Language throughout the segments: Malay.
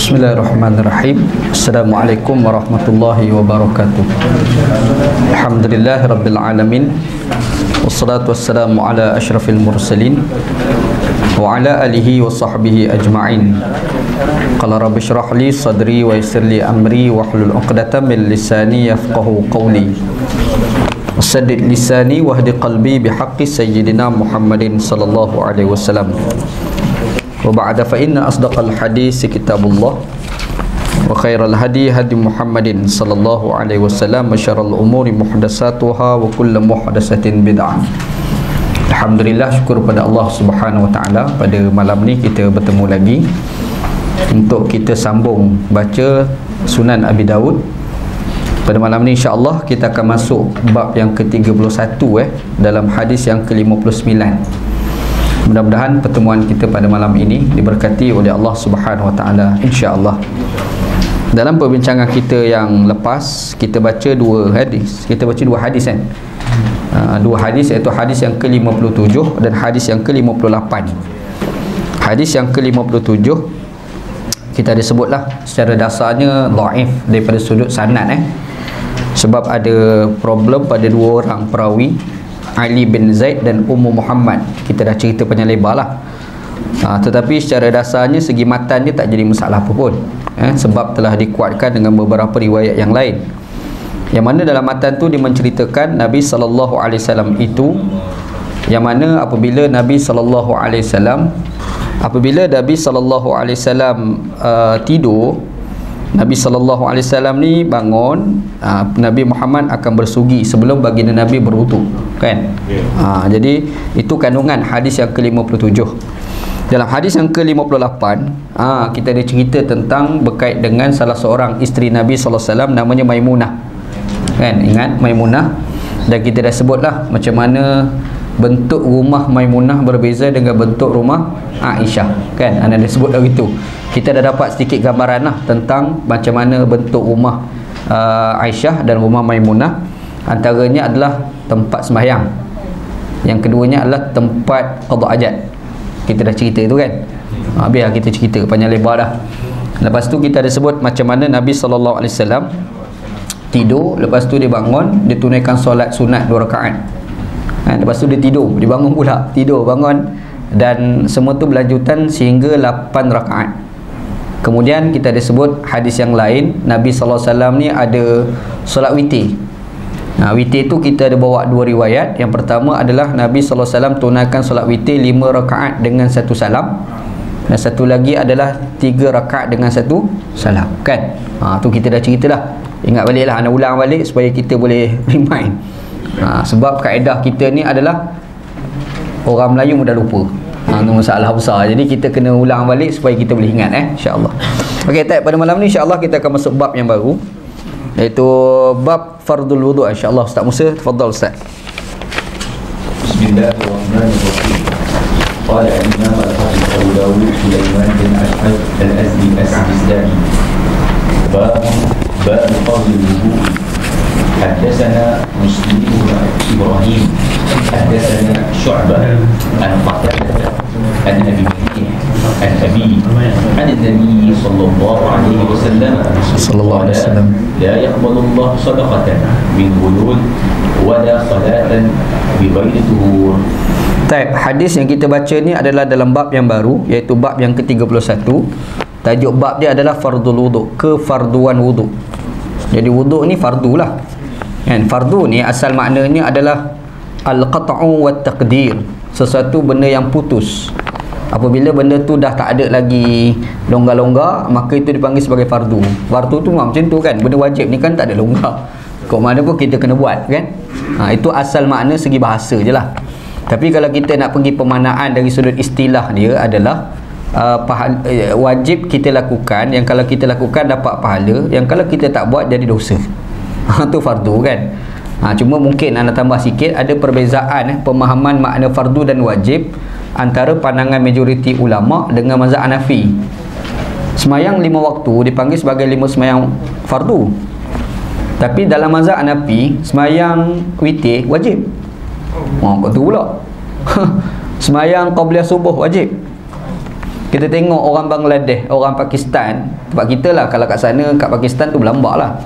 Bismillahirrahmanirrahim. Assalamualaikum warahmatullahi wabarakatuh. Alhamdulillahirabbil alamin. Wassalatu wassalamu ala asyrafil mursalin wa ala alihi wa sahbihi ajma'in. Qala rabbi shrah li sadri wa yassir li amri wa hlul 'uqdatam min lisani yafqahu qawli. Wasaddid lisani wahdi qalbi bihaqqi sayyidina Muhammadin sallallahu alaihi wasallam. Wa ba'da fa inna asdaqal hadis kitabullah wa khairal hadi hadi Muhammadin sallallahu alaihi wasallam wa syarrul umuri muhdatsatuha wa kullu muhdatsatin bid'ah. Alhamdulillah, syukur pada Allah Subhanahu wa taala, pada malam ni kita bertemu lagi untuk kita sambung baca Sunan Abi Daud. Pada malam ni insya-Allah kita akan masuk bab yang ke-31 dalam hadis yang ke-59. Mudah-mudahan pertemuan kita pada malam ini diberkati oleh Allah Subhanahu wa taala insya-Allah. Dalam perbincangan kita yang lepas kita baca dua hadis. Kita baca dua hadis kan. Dua hadis, iaitu hadis yang ke-57 dan hadis yang ke-58. Hadis yang ke-57 kita ada sebutlah secara dasarnya dhaif daripada sudut sanad sebab ada problem pada dua orang perawi, Ali bin Zaid dan Ummu Muhammad. Kita dah cerita panjang lebar lah. Tetapi secara dasarnya segi matan dia tak jadi masalah apa pun, sebab telah dikuatkan dengan beberapa riwayat yang lain, yang mana dalam matan tu dia menceritakan Nabi SAW itu, yang mana apabila Nabi SAW tidur, Nabi SAW ni bangun, Nabi Muhammad akan bersugi sebelum baginda Nabi berwuduk kan. Jadi itu kandungan hadis yang ke-57. Dalam hadis yang ke-58 kita ada cerita tentang berkait dengan salah seorang isteri Nabi SAW, namanya Maimunah kan. Ingat Maimunah, dan kita dah sebutlah macam mana bentuk rumah Maimunah berbeza dengan bentuk rumah Aisyah kan. Anda dah sebut dari itu. Kita dah dapat sedikit gambaran lah tentang macam mana bentuk rumah Aisyah dan rumah Maimunah. Antaranya adalah tempat sembahyang, yang keduanya adalah tempat qada hajat. Kita dah cerita itu kan. Biar kita cerita panjang lebar dah. Lepas tu kita ada sebut macam mana Nabi SAW tidur, lepas tu dia bangun, dia tunaikan solat sunat 2 rakaat. Lepas tu dia tidur, dia bangun pula, tidur, bangun, dan semua tu berlanjutan sehingga 8 rakaat. Kemudian kita ada sebut hadis yang lain, Nabi SAW ni ada solat witir. Witir tu kita ada bawa dua riwayat. Yang pertama adalah Nabi SAW tunaikan solat witir 5 rakaat dengan 1 salam, dan satu lagi adalah 3 rakaat dengan 1 salam kan. Tu kita dah cerita dah. Ingat balik lah, anda ulang balik supaya kita boleh remind. Sebab kaedah kita ni adalah orang Melayu mudah lupa. Itu masalah besar. Jadi kita kena ulang balik supaya kita boleh ingat insya-Allah. Okey, pada malam ni insya-Allah kita akan masuk bab yang baru, iaitu bab fardul wudu' insya-Allah. Ustaz Musa, tafadhal Ustaz. Bismillahirrahmanirrahim. Qala Imam al-Hafiz Abu Dawud Sulaiman bin Ash'ab al-Azdi as-Sistani. Bab fardul wudu'. حدثنا مسلم بن إبراهيم حدثنا شعبة عن قتادة عن أبي بكر عن أبيه عن النبي صلى الله عليه وسلم قال لا يقبل الله صدقة من غلول ولا صلاة بغير طهور. Hadis yang kita baca ni adalah dalam bab yang baru, iaitu bab yang ke-31. Tajuk bab dia adalah fardul wudu', kefarduan wudu'. Jadi wudu' ni fardu lah kan. Fardu ni asal maknanya adalah al-qat'u wa taqdir, sesuatu benda yang putus. Apabila benda tu dah tak ada lagi longgar-longgar, maka itu dipanggil sebagai fardu. Fardu tu macam tu kan, benda wajib ni kan tak ada longgar, kok mana pun kita kena buat kan. Itu asal makna segi bahasa je lah. Tapi kalau kita nak pergi pemaknaan dari sudut istilah dia adalah wajib kita lakukan, yang kalau kita lakukan dapat pahala, yang kalau kita tak buat jadi dosa. Tu fardu kan. Cuma mungkin anda tambah sikit, ada perbezaan pemahaman makna fardu dan wajib antara pandangan majoriti ulama dengan mazhab Hanafi. Semayang 5 waktu dipanggil sebagai 5 semayang fardu. Tapi dalam mazhab Hanafi, semayang witir wajib. Kau tu pula. Semayang qabliyah subuh wajib. Kita tengok orang Bangladesh, orang Pakistan, tempat kita lah, kalau kat sana, kat Pakistan tu berlambak lah.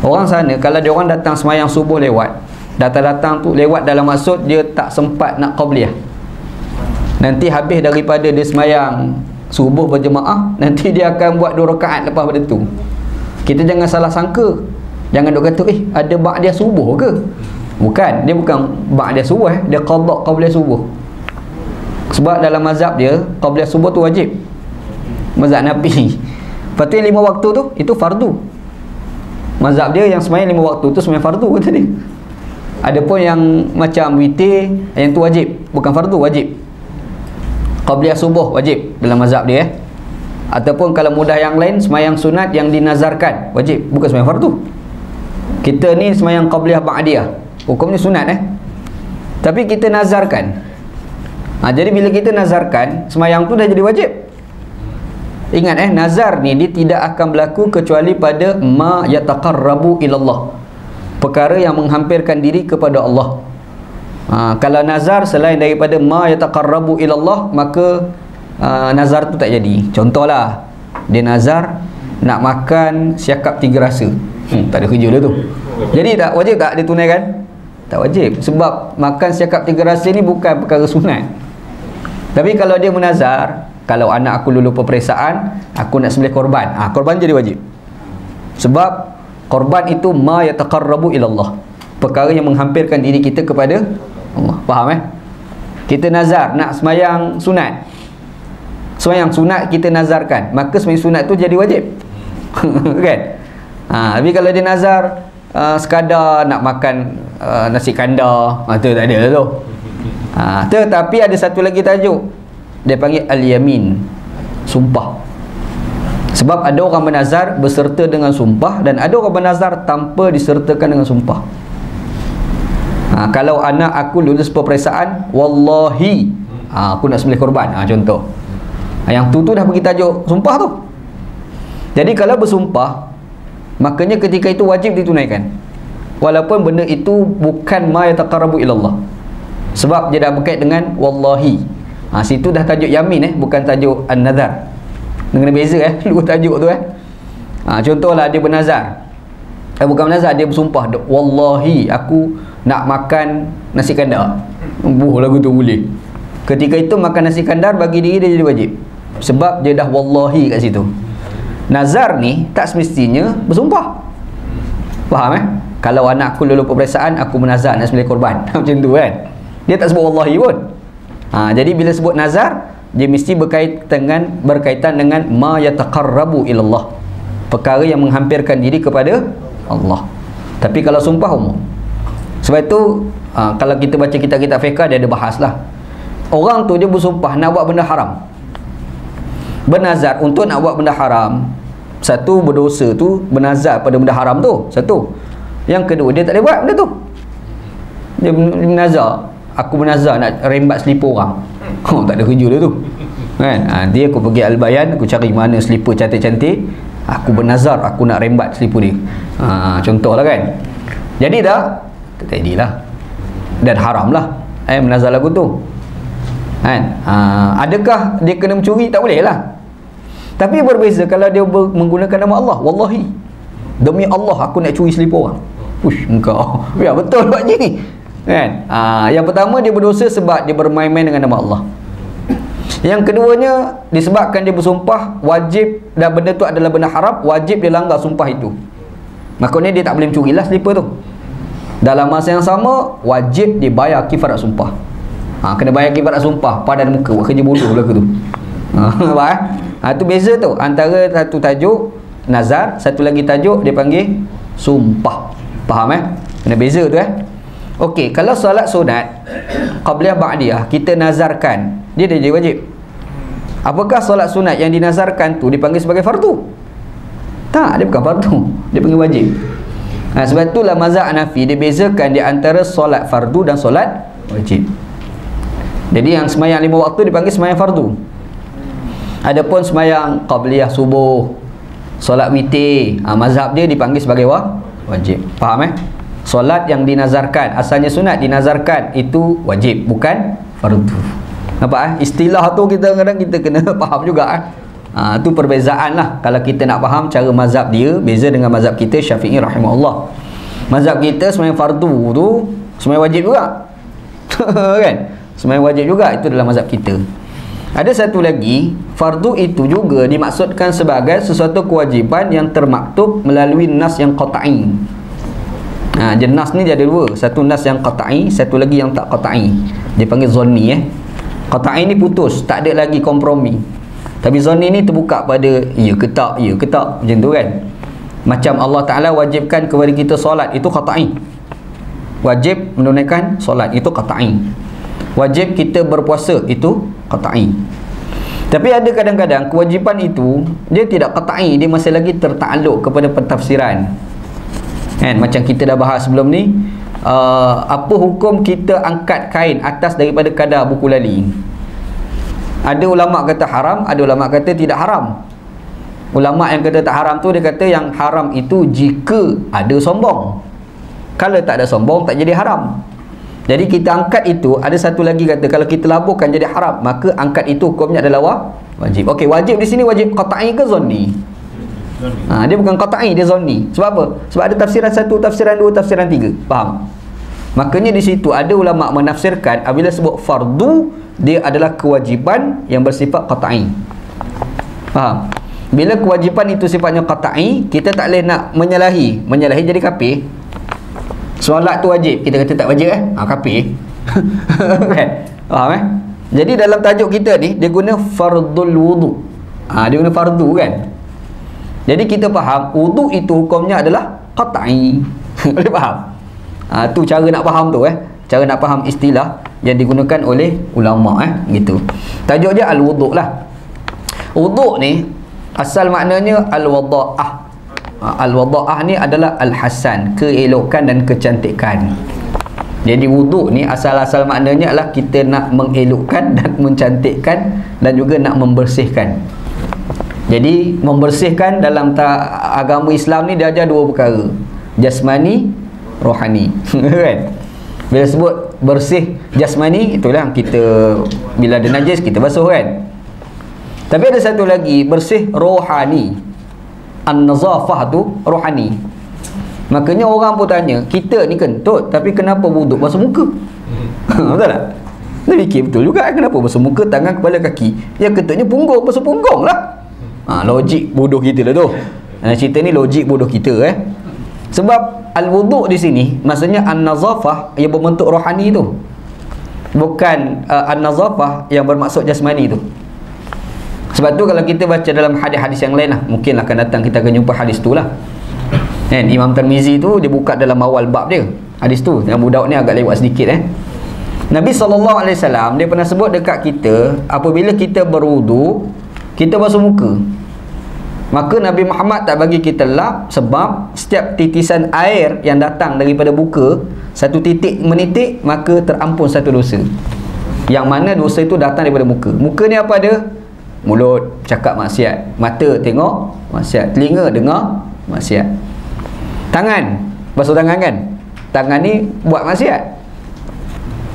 Orang sana, kalau dia orang datang semayang subuh lewat, datang-datang tu lewat dalam maksud dia tak sempat nak qabliyah. Nanti habis daripada dia semayang subuh berjemaah, nanti dia akan buat 2 rakaat lepas pada tu. Kita jangan salah sangka. Jangan duk kata, ada ba'diyah subuh ke? Bukan, dia bukan ba'diyah subuh, dia qada qabliyah subuh. Sebab dalam mazhab dia qabliyah subuh tu wajib, mazhab Nabi. Lepas tu yang 5 waktu tu itu fardu. Mazhab dia yang semayang 5 waktu tu semayang fardu kata dia. Adapun yang macam witir, yang tu wajib, bukan fardu, wajib. Qabliyah subuh wajib dalam mazhab dia. Ataupun kalau mudah yang lain, semayang sunat yang dinazarkan wajib, bukan semayang fardu. Kita ni semayang qabliyah ba'diyah, hukumnya sunat tapi kita nazarkan. Jadi bila kita nazarkan, semayang tu dah jadi wajib. Ingat nazar ni dia tidak akan berlaku kecuali pada ma yataqarrabu ilallah, perkara yang menghampirkan diri kepada Allah. Kalau nazar selain daripada ma yataqarrabu ilallah, maka nazar tu tak jadi. Contohlah, dia nazar nak makan siakap 3 rasa, tak ada kerja dah tu. Jadi tak wajib tak dia tunaikan? Tak wajib, sebab makan siakap 3 rasa ni bukan perkara sunat. Tapi kalau dia menazar, kalau anak aku lulus peperiksaan, aku nak sembelih korban, korban jadi wajib. Sebab korban itu ma yataqarrabu ilallah, perkara yang menghampirkan diri kita kepada Allah. Faham Kita nazar nak semayang sunat, semayang sunat kita nazarkan, maka semayang sunat tu jadi wajib. Kan? Tapi kalau dia nazar sekadar nak makan nasi kandar, tu tak ada tu. Tetapi ada satu lagi tajuk, dia panggil al-yamin, sumpah. Sebab ada orang bernazar berserta dengan sumpah, dan ada orang bernazar tanpa disertakan dengan sumpah. Kalau anak aku lulus peperiksaan, wallahi aku nak sembelih korban, contoh. Yang tu dah bagi tajuk sumpah tu. Jadi kalau bersumpah, makanya ketika itu wajib ditunaikan, walaupun benda itu bukan ma yataqarrabu ilallah. Sebab dia dah berkait dengan wallahi. Situ dah tajuk yamin, bukan tajuk an-nazar. Dengan beza dua tajuk tu contohlah dia bernazar, bukan bernazar, dia bersumpah, wallahi aku nak makan nasi kandar. Lagu tu boleh. Ketika itu makan nasi kandar bagi diri dia jadi wajib, sebab dia dah wallahi kat situ. Nazar ni tak semestinya bersumpah. Faham Kalau anak aku lulus peperiksaan, aku menazar nak sembelih korban. Macam tu dia tak sebut wallahi pun. Jadi bila sebut nazar, dia mesti berkaitan dengan ma yataqarrabu ilallah, perkara yang menghampirkan diri kepada Allah. Tapi kalau sumpah umum. Sebab itu kalau kita baca kitab-kitab fiqh, dia ada bahas lah. Orang tu dia bersumpah nak buat benda haram, bernazar untuk nak buat benda haram. Satu, berdosa tu bernazar pada benda haram tu, satu. Yang kedua, dia tak boleh buat benda tu. Dia bernazar, aku bernazar nak rembat selipar orang. Tak ada kerja dia tu kan. Nanti aku pergi Al-Bayan, aku cari mana selipar cantik-cantik, aku bernazar aku nak rembat selipar dia. Contohlah kan. Jadi tak jadilah, dan haram lah menazar lagu tu kan. Adakah dia kena mencuri? Tak boleh lah. Tapi berbeza kalau dia menggunakan nama Allah, wallahi, demi Allah aku nak curi selipar orang. Engkau ya betul buat ni kan. Yang pertama, dia berdosa sebab dia bermain-main dengan nama Allah. Yang keduanya, disebabkan dia bersumpah wajib, dan benda tu adalah benda haram, wajib dia langgar sumpah itu. Maknanya dia tak boleh mencurilah selipar tu. Dalam masa yang sama, wajib dia bayar kifarat sumpah. Kena bayar kifarat sumpah, padan muka, buat kerja bodoh lah tu. Itu beza tu antara satu tajuk nazar, satu lagi tajuk dia panggil sumpah. Faham Kena beza tu Okey, kalau solat sunat qabliyah ba'diyah kita nazarkan, dia dah jadi wajib. Apakah solat sunat yang dinazarkan tu dipanggil sebagai fardu? Tak, dia bukan fardu, dia panggil wajib. Sebab itulah mazhab Hanafi dia bezakan di antara solat fardu dan solat wajib. Jadi yang semayang 5 waktu dipanggil semayang fardu. Adapun semayang qabliyah subuh, solat witir, mazhab dia dipanggil sebagai wajib. Faham Solat yang dinazarkan, asalnya sunat, dinazarkan itu wajib, bukan fardu. Nampak istilah tu kita kadang kita kena faham juga tu perbezaan lah. Kalau kita nak faham cara mazhab dia beza dengan mazhab kita Syafi'i rahimahullah. Mazhab kita sembahyang fardu tu sembahyang wajib juga. Kan? Sembahyang wajib juga, itu dalam mazhab kita. Ada satu lagi, fardu itu juga dimaksudkan sebagai sesuatu kewajipan yang termaktub melalui nas yang qat'i. Nas ni dia ada dua, satu nas yang qat'i, satu lagi yang tak qat'i. Dia panggil zonni Qat'i ni putus, tak ada lagi kompromi. Tapi zonni ni terbuka pada ya ke tak, macam tu kan. Macam Allah Ta'ala wajibkan kepada kita solat, itu qat'i. Wajib menunaikan solat, itu qat'i. Wajib kita berpuasa, itu qat'i. Tapi ada kadang-kadang kewajipan itu dia tidak qat'i, dia masih lagi tertakluk kepada pentafsiran. Kan? Macam kita dah bahas sebelum ni, apa hukum kita angkat kain atas daripada kadar buku lali? Ada ulama kata haram, ada ulama kata tidak haram. Ulama yang kata tak haram tu, dia kata yang haram itu jika ada sombong. Kalau tak ada sombong, tak jadi haram. Jadi kita angkat itu, ada satu lagi kata kalau kita laburkan jadi haram, maka angkat itu hukumnya adalah wajib. Okey, wajib di sini wajib qat'i ke zonni? Dia bukan qat'i, dia zonni. Sebab apa? Sebab ada tafsiran 1, tafsiran 2, tafsiran 3. Faham? Makanya di situ ada ulama menafsirkan apabila sebut fardu, dia adalah kewajipan yang bersifat qat'i. Faham? Bila kewajipan itu sifatnya qat'i, kita tak boleh nak menyalahi jadi kafir. Solat tu wajib, kita kata tak wajib kafir. Kan? Faham Jadi dalam tajuk kita ni dia guna fardul wudu. Dia guna fardu kan. Jadi kita faham wudu itu hukumnya adalah qat'i. Boleh faham? Tu cara nak faham tu cara nak faham istilah yang digunakan oleh ulama gitu. Tajuk dia al-wudu lah. Wudu ni asal maknanya al-wada'ah. Al-wada'ah ni adalah al-hasan, keelokan dan kecantikan. Jadi wudu ni asal-asal maknanya adalah kita nak mengelokkan dan mencantikkan dan juga nak membersihkan. Jadi membersihkan dalam agama Islam ni dia ajar dua perkara, jasmani, rohani. Kan? Bila sebut bersih jasmani, itulah kita bila ada najis kita basuh kan. Tapi ada satu lagi, bersih rohani. An-nazafah tu rohani. Makanya orang pun tanya, kita ni kentut tapi kenapa wuduk basuh muka? Betul tak? Dia fikir betul juga, kenapa basuh muka, tangan, kepala, kaki? Ya kentutnya punggung, basuh punggung lah. Logik bodoh kita lah tu. Cerita ni logik bodoh kita Sebab al-wudu' di sini maksudnya an-nazafah yang berbentuk rohani tu. Bukan an-nazafah yang bermaksud jasmani tu. Sebab tu kalau kita baca dalam hadis-hadis yang lain mungkinlah akan datang kita akan jumpa hadis tu lah. Imam Tirmizi tu dia buka dalam awal bab dia. Hadis tu yang Abu Daud ni agak lewat sedikit Nabi SAW dia pernah sebut dekat kita, apabila kita berwudu, kita basuh muka. Maka Nabi Muhammad tak bagi kita lap, sebab setiap titisan air yang datang daripada muka, satu titik menitik, maka terampun satu dosa. Yang mana dosa itu datang daripada muka. Muka ni apa dia? Mulut cakap maksiat, mata tengok maksiat, telinga dengar maksiat. Tangan, basuh tangan kan? Tangan ni buat maksiat.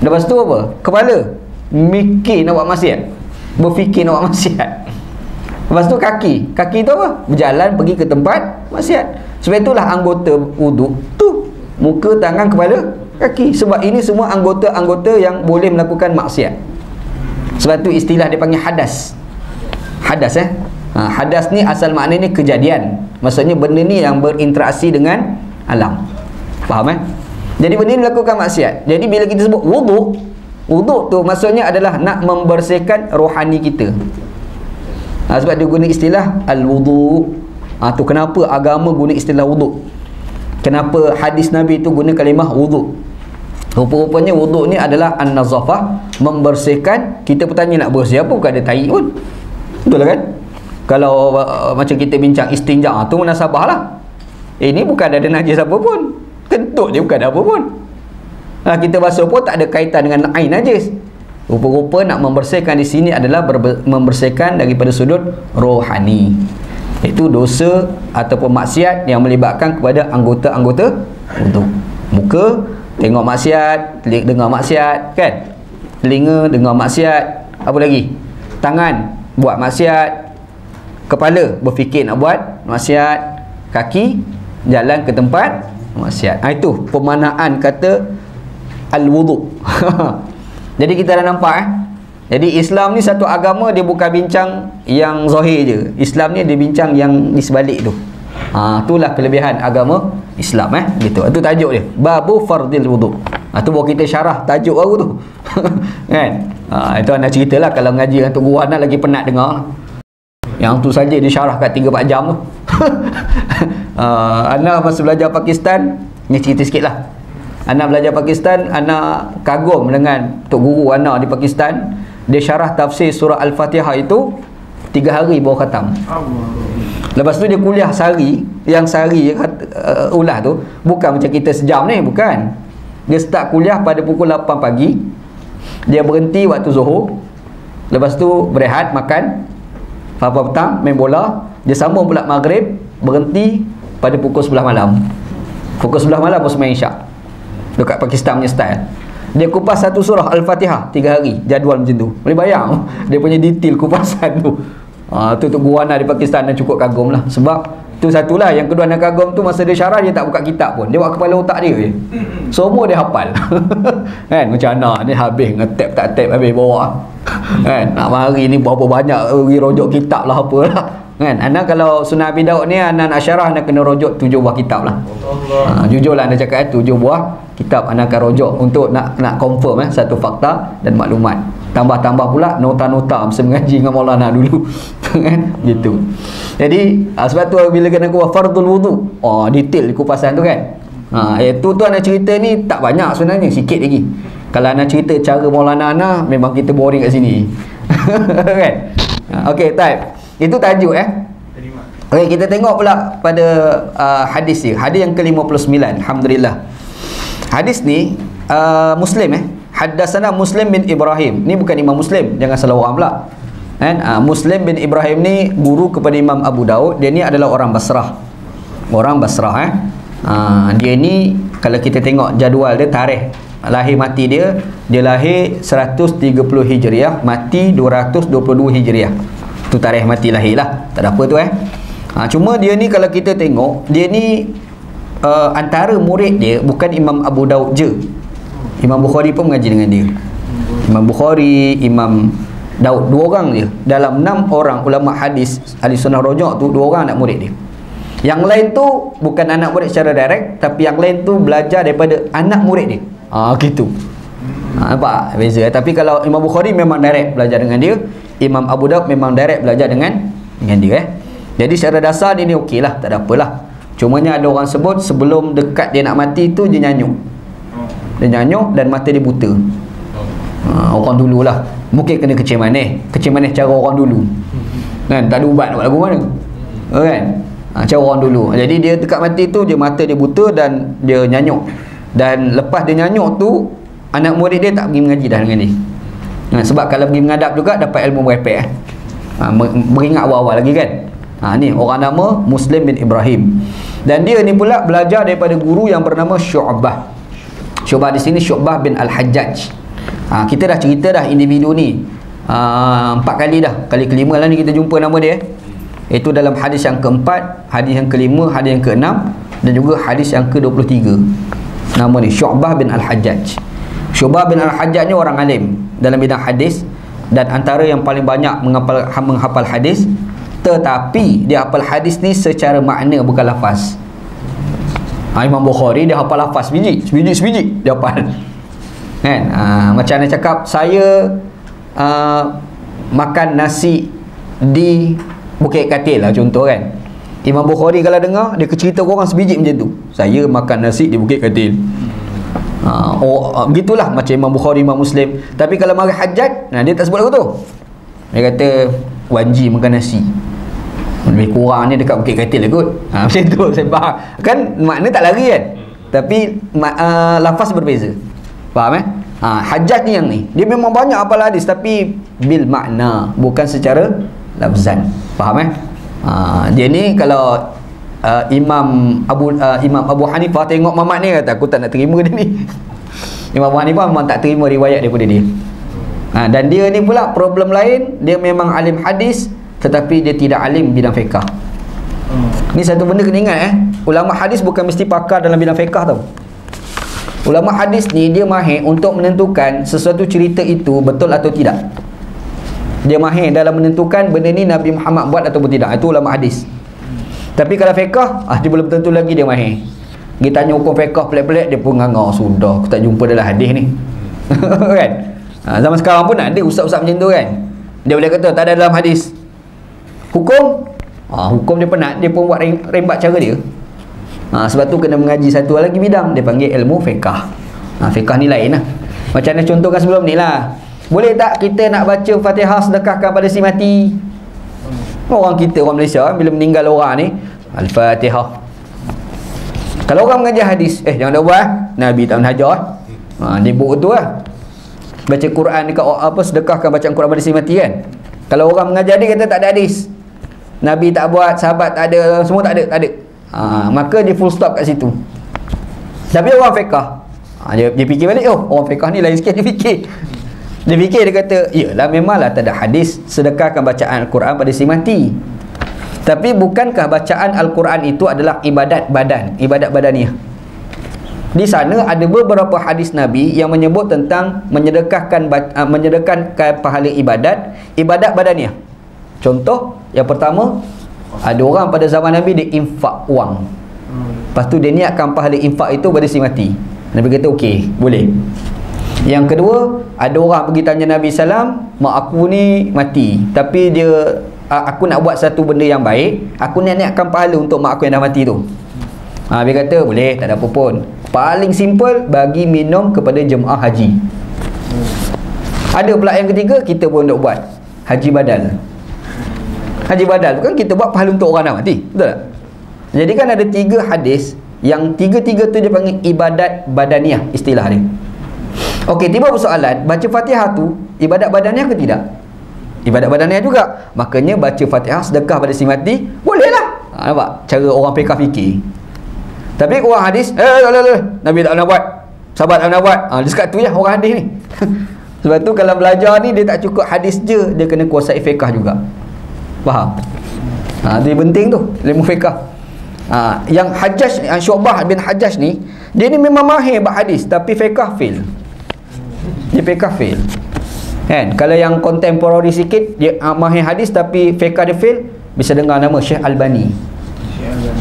Lepas tu apa? Kepala mikir nak buat maksiat, berfikir nak buat maksiat. Lepas tu kaki tu apa? Berjalan pergi ke tempat maksiat. Sebab itulah anggota wuduk tu muka, tangan, kepala, kaki. Sebab ini semua anggota-anggota yang boleh melakukan maksiat. Sebab tu istilah dia panggil hadas. Hadas hadas ni asal maknanya kejadian. Maksudnya benda ni yang berinteraksi dengan alam. Faham Jadi benda ni melakukan maksiat. Jadi bila kita sebut wuduk tu maksudnya adalah nak membersihkan rohani kita. Sebab dia guna istilah al-wudu. Tu kenapa agama guna istilah wudu. Kenapa hadis Nabi tu guna kalimah wudu. Rupa-rupanya wudu ni adalah an-nazafah, membersihkan. Kita bertanya nak bersih apa, bukan ada tai pun. Betul lah kan? Kalau macam kita bincang istinja, tu munasabah lah. Ini bukan ada najis apa pun, kentut dia bukan ada apa pun. Kita basuh pun tak ada kaitan dengan air najis. Rupa-rupa nak membersihkan di sini adalah membersihkan daripada sudut rohani. Itu dosa ataupun maksiat yang melibatkan kepada anggota-anggota wudu. Muka tengok maksiat, dengar maksiat kan? Telinga dengar maksiat, Apa lagi? Tangan buat maksiat, kepala berfikir nak buat maksiat, kaki jalan ke tempat maksiat. Itu pemanaan kata al-wudu. Jadi kita dah nampak Jadi Islam ni satu agama, dia bukan bincang yang zahir je. Islam ni dia bincang yang di sebalik tu. Itulah kelebihan agama Islam gitu. Itu tajuk dia, babu fardil wudu. Tu baru kita syarah tajuk baru tu. Kan? Itu anda ceritalah kalau ngaji dengan Tok Guru anda lagi penat dengar. Yang tu saja dia syarah kat 3-4 jam tu. Anda masa belajar Pakistan, ni cerita sikit lah. Anda belajar Pakistan, anda kagum dengan Tok Guru anda di Pakistan. Dia syarah tafsir surah Al-Fatihah itu 3 hari baru khatam. Lepas tu dia kuliah sehari. Yang sehari ulah tu bukan macam kita sejam ni, bukan. Dia start kuliah pada pukul 8 pagi, dia berhenti waktu Zuhur, lepas tu berehat, makan, papa petang main bola, dia sambung pula Maghrib, berhenti pada pukul 11 malam. Pukul 11 malam baru sembahyang Isyak. Dekat Pakistan punya style. Dia kupas satu surah Al-Fatihah 3 hari, jadual macam tu. Boleh bayang dia punya detail kupasan tu. Tu Tok Guru anda di Pakistan dah cukup kagum lah. Sebab tu satulah. Yang kedua anda kagum tu, masa dia syarah dia tak buka kitab pun, dia buat kepala otak dia je. Semua dia hafal. Kan macam anak ni habis ngetap tak tap habis bawa. Kan nak mari ni berapa banyak rojok kitab lah apalah. Kan anda kalau Sunnah Abi Daud ni anda nak syarah, anda kena rojok 7 buah kitab lah. Jujurlah anda cakap 7 buah kitab anda akan rojok untuk nak confirm satu fakta dan maklumat. Tambah-tambah pula nota-nota masa mengaji dengan Maulana dulu. Kan gitu. Jadi sebab tu bila kena kuah fardul wudu, detail kupasan tu kan. Itu tu anda cerita ni tak banyak sebenarnya, sikit lagi. Kalau anda cerita cara Maulana anda, memang kita boring kat sini. Kan? Okey, type. Itu tajuk Okey, kita tengok pula pada hadis dia. Hadis yang ke-59. Alhamdulillah. Hadis ni Muslim Haddatsana Muslim bin Ibrahim. Ni bukan Imam Muslim, jangan salah orang pula. Kan? Muslim bin Ibrahim ni guru kepada Imam Abu Daud. Dia ni adalah orang Basrah. Orang Basrah dia ni kalau kita tengok jadual dia, tarikh lahir mati dia lahir 130 Hijriah, mati 222 Hijriah. Tu tarikh mati lahir lah. Tak ada apa tu cuma dia ni kalau kita tengok, dia ni antara murid dia bukan Imam Abu Daud je. Imam Bukhari pun mengaji dengan dia. Imam Bukhari, Imam Daud, 2 orang dia. Dalam 6 orang ulama hadis ahli sunnah rojak tu, 2 orang anak murid dia. Yang lain tu bukan anak murid secara direct, tapi yang lain tu belajar daripada anak murid dia. Gitu. Nampak beza. Tapi kalau Imam Bukhari memang direct belajar dengan dia, Imam Abu Daud memang direct belajar dengan dia. Jadi secara dasar dia ni okey lah, tak ada apalah. Cumanya ada orang sebut sebelum dekat dia nak mati tu dia nyanyuk. Dia nyanyuk dan mata dia buta. Orang dululah. Mungkin kena kecil manis cara orang dulu. Kan tak ada ubat nak buat lagu mana. Kan? Cara orang dulu. Jadi dia dekat mati tu dia mata dia buta dan dia nyanyuk. Dan lepas dia nyanyuk tu, anak murid dia tak pergi mengaji dah dengan dia. Sebab kalau pergi mengadap juga dapat ilmu merepek. Beringat awal-awal lagi kan. Ni orang nama Muslim bin Ibrahim. Dan dia ni pula belajar daripada guru yang bernama Syu'bah. Syu'bah di sini Syu'bah bin Al-Hajjaj. Kita dah cerita dah individu ni 4 kali dah. Kali kelima lah ni kita jumpa nama dia. Itu dalam hadis yang keempat, hadis yang kelima, hadis yang keenam dan juga hadis yang ke-23. Nama ni Syu'bah bin Al-Hajjaj. Syu'bah bin Al-Hajjaj ni orang alim dalam bidang hadis dan antara yang paling banyak menghafal hadis. Tetapi dia hafal hadis ni secara makna, bukan lafaz. Imam Bukhari dia hafal lafaz sebiji dia hafal. Kan? Macam dia cakap, saya makan nasi di Bukit Katil lah contoh kan. Imam Bukhari kalau dengar, dia cerita orang sebiji macam tu. Saya makan nasi di Bukit Katil. Begitulah macam Imam Bukhari, Imam Muslim. Tapi kalau mari Hajjaj, dia tak sebut lagu tu. Dia kata Wanji makan nasi. Lebih kurang ni dekat Bukit Katil lah kot. Macam tu saya faham. Kan makna tak lari kan. Tapi lafaz berbeza. Faham Hajjaj ni yang ni, dia memang banyak hafal hadis tapi bil makna, bukan secara lafzan. Faham dia ni kalau Imam Abu Hanifah tengok Mamat ni kata aku tak nak terima dia ni. Imam Abu Hanifah memang tak terima riwayat daripada dia. Dan dia ni pula problem lain, dia memang alim hadis tetapi dia tidak alim bidang fiqh. Ni satu benda kena ingat ulama hadis bukan mesti pakar dalam bidang fiqh tau. Ulama hadis ni dia mahir untuk menentukan sesuatu cerita itu betul atau tidak. Dia mahir dalam menentukan benda ni Nabi Muhammad buat ataupun tidak. Itu ulama hadis. Tapi kalau fiqh, dia belum tentu lagi dia mahir. Kita tanya hukum fiqh pelik-pelik, dia pun ngangau, sudah aku tak jumpa dalam hadis ni. Kan? Zaman sekarang pun ada ustaz-ustaz macam tu kan. Dia boleh kata tak ada dalam hadis. Hukum, hukum dia penat, dia pun buat rembat cara dia. Sebab tu kena mengaji satu lagi bidang, dia panggil ilmu fiqh. Fiqh ni lain lah. Macam mana contohkan sebelum ni lah. Boleh tak kita nak baca Fatihah sedekahkan pada si mati? Orang kita, orang Malaysia, bila meninggal orang ni, Al-Fatihah. Kalau orang mengajar hadis, jangan dah buat, Nabi tak menajar. Dia buat tu lah. Baca Quran dekat sedekahkan bacaan Quran pada si mati kan. Kalau orang mengajar dia kata tak ada hadis, Nabi tak buat, sahabat tak ada, semua tak ada. Maka dia full stop kat situ. Tapi orang fiqh, dia fikir balik, orang fiqh ni lain sikit dia fikir. Dia kata, iyalah memanglah tak ada hadis sedekahkan bacaan Al-Quran pada si mati. Tapi bukankah bacaan Al-Quran itu adalah ibadat badan, ibadat badaniah? Di sana ada beberapa hadis Nabi yang menyebut tentang menyedekahkan pahala ibadat badaniah. Contoh, yang pertama, ada orang pada zaman Nabi dia infak wang. Lepas tu dia niatkan pahala infak itu pada si mati. Nabi kata okey, boleh. Yang kedua, ada orang pergi tanya Nabi SAW, mak aku ni mati, tapi aku nak buat satu benda yang baik, aku niatkan pahala untuk mak aku yang dah mati tu. Dia kata boleh, tak ada apa pun. Paling simple, bagi minum kepada jemaah haji. Ada pula yang ketiga, kita pun nak buat haji badal. Haji badal tu kan kita buat pahala untuk orang dah mati, betul tak? Jadi kan ada 3 hadis yang tiga-tiga tu dia panggil ibadat badaniah, istilah dia. Okey, tiba persoalan, baca Fatihah tu ibadat badaniah ke tidak? Ibadat badaniah juga. Makanya baca Fatihah sedekah pada si mati, bolehlah. Nampak cara orang fiqh fikir. Tapi orang hadis, Nabi tak nak buat, sahabat tak nak buat. Dia sekat tu je orang hadis ni. Sebab tu kalau belajar ni dia tak cukup hadis je, dia kena kuasai fiqh juga. Faham? Dia penting tu, ilmu fiqh. Yang Syu'bah bin Hajjaj ni, dia ni memang mahir buat hadis, tapi fiqh fail. Dia fiqh fail kan. Kalau yang contemporary sikit, dia mahir hadis tapi fiqh dia fail, bisa dengar nama Syekh Albani.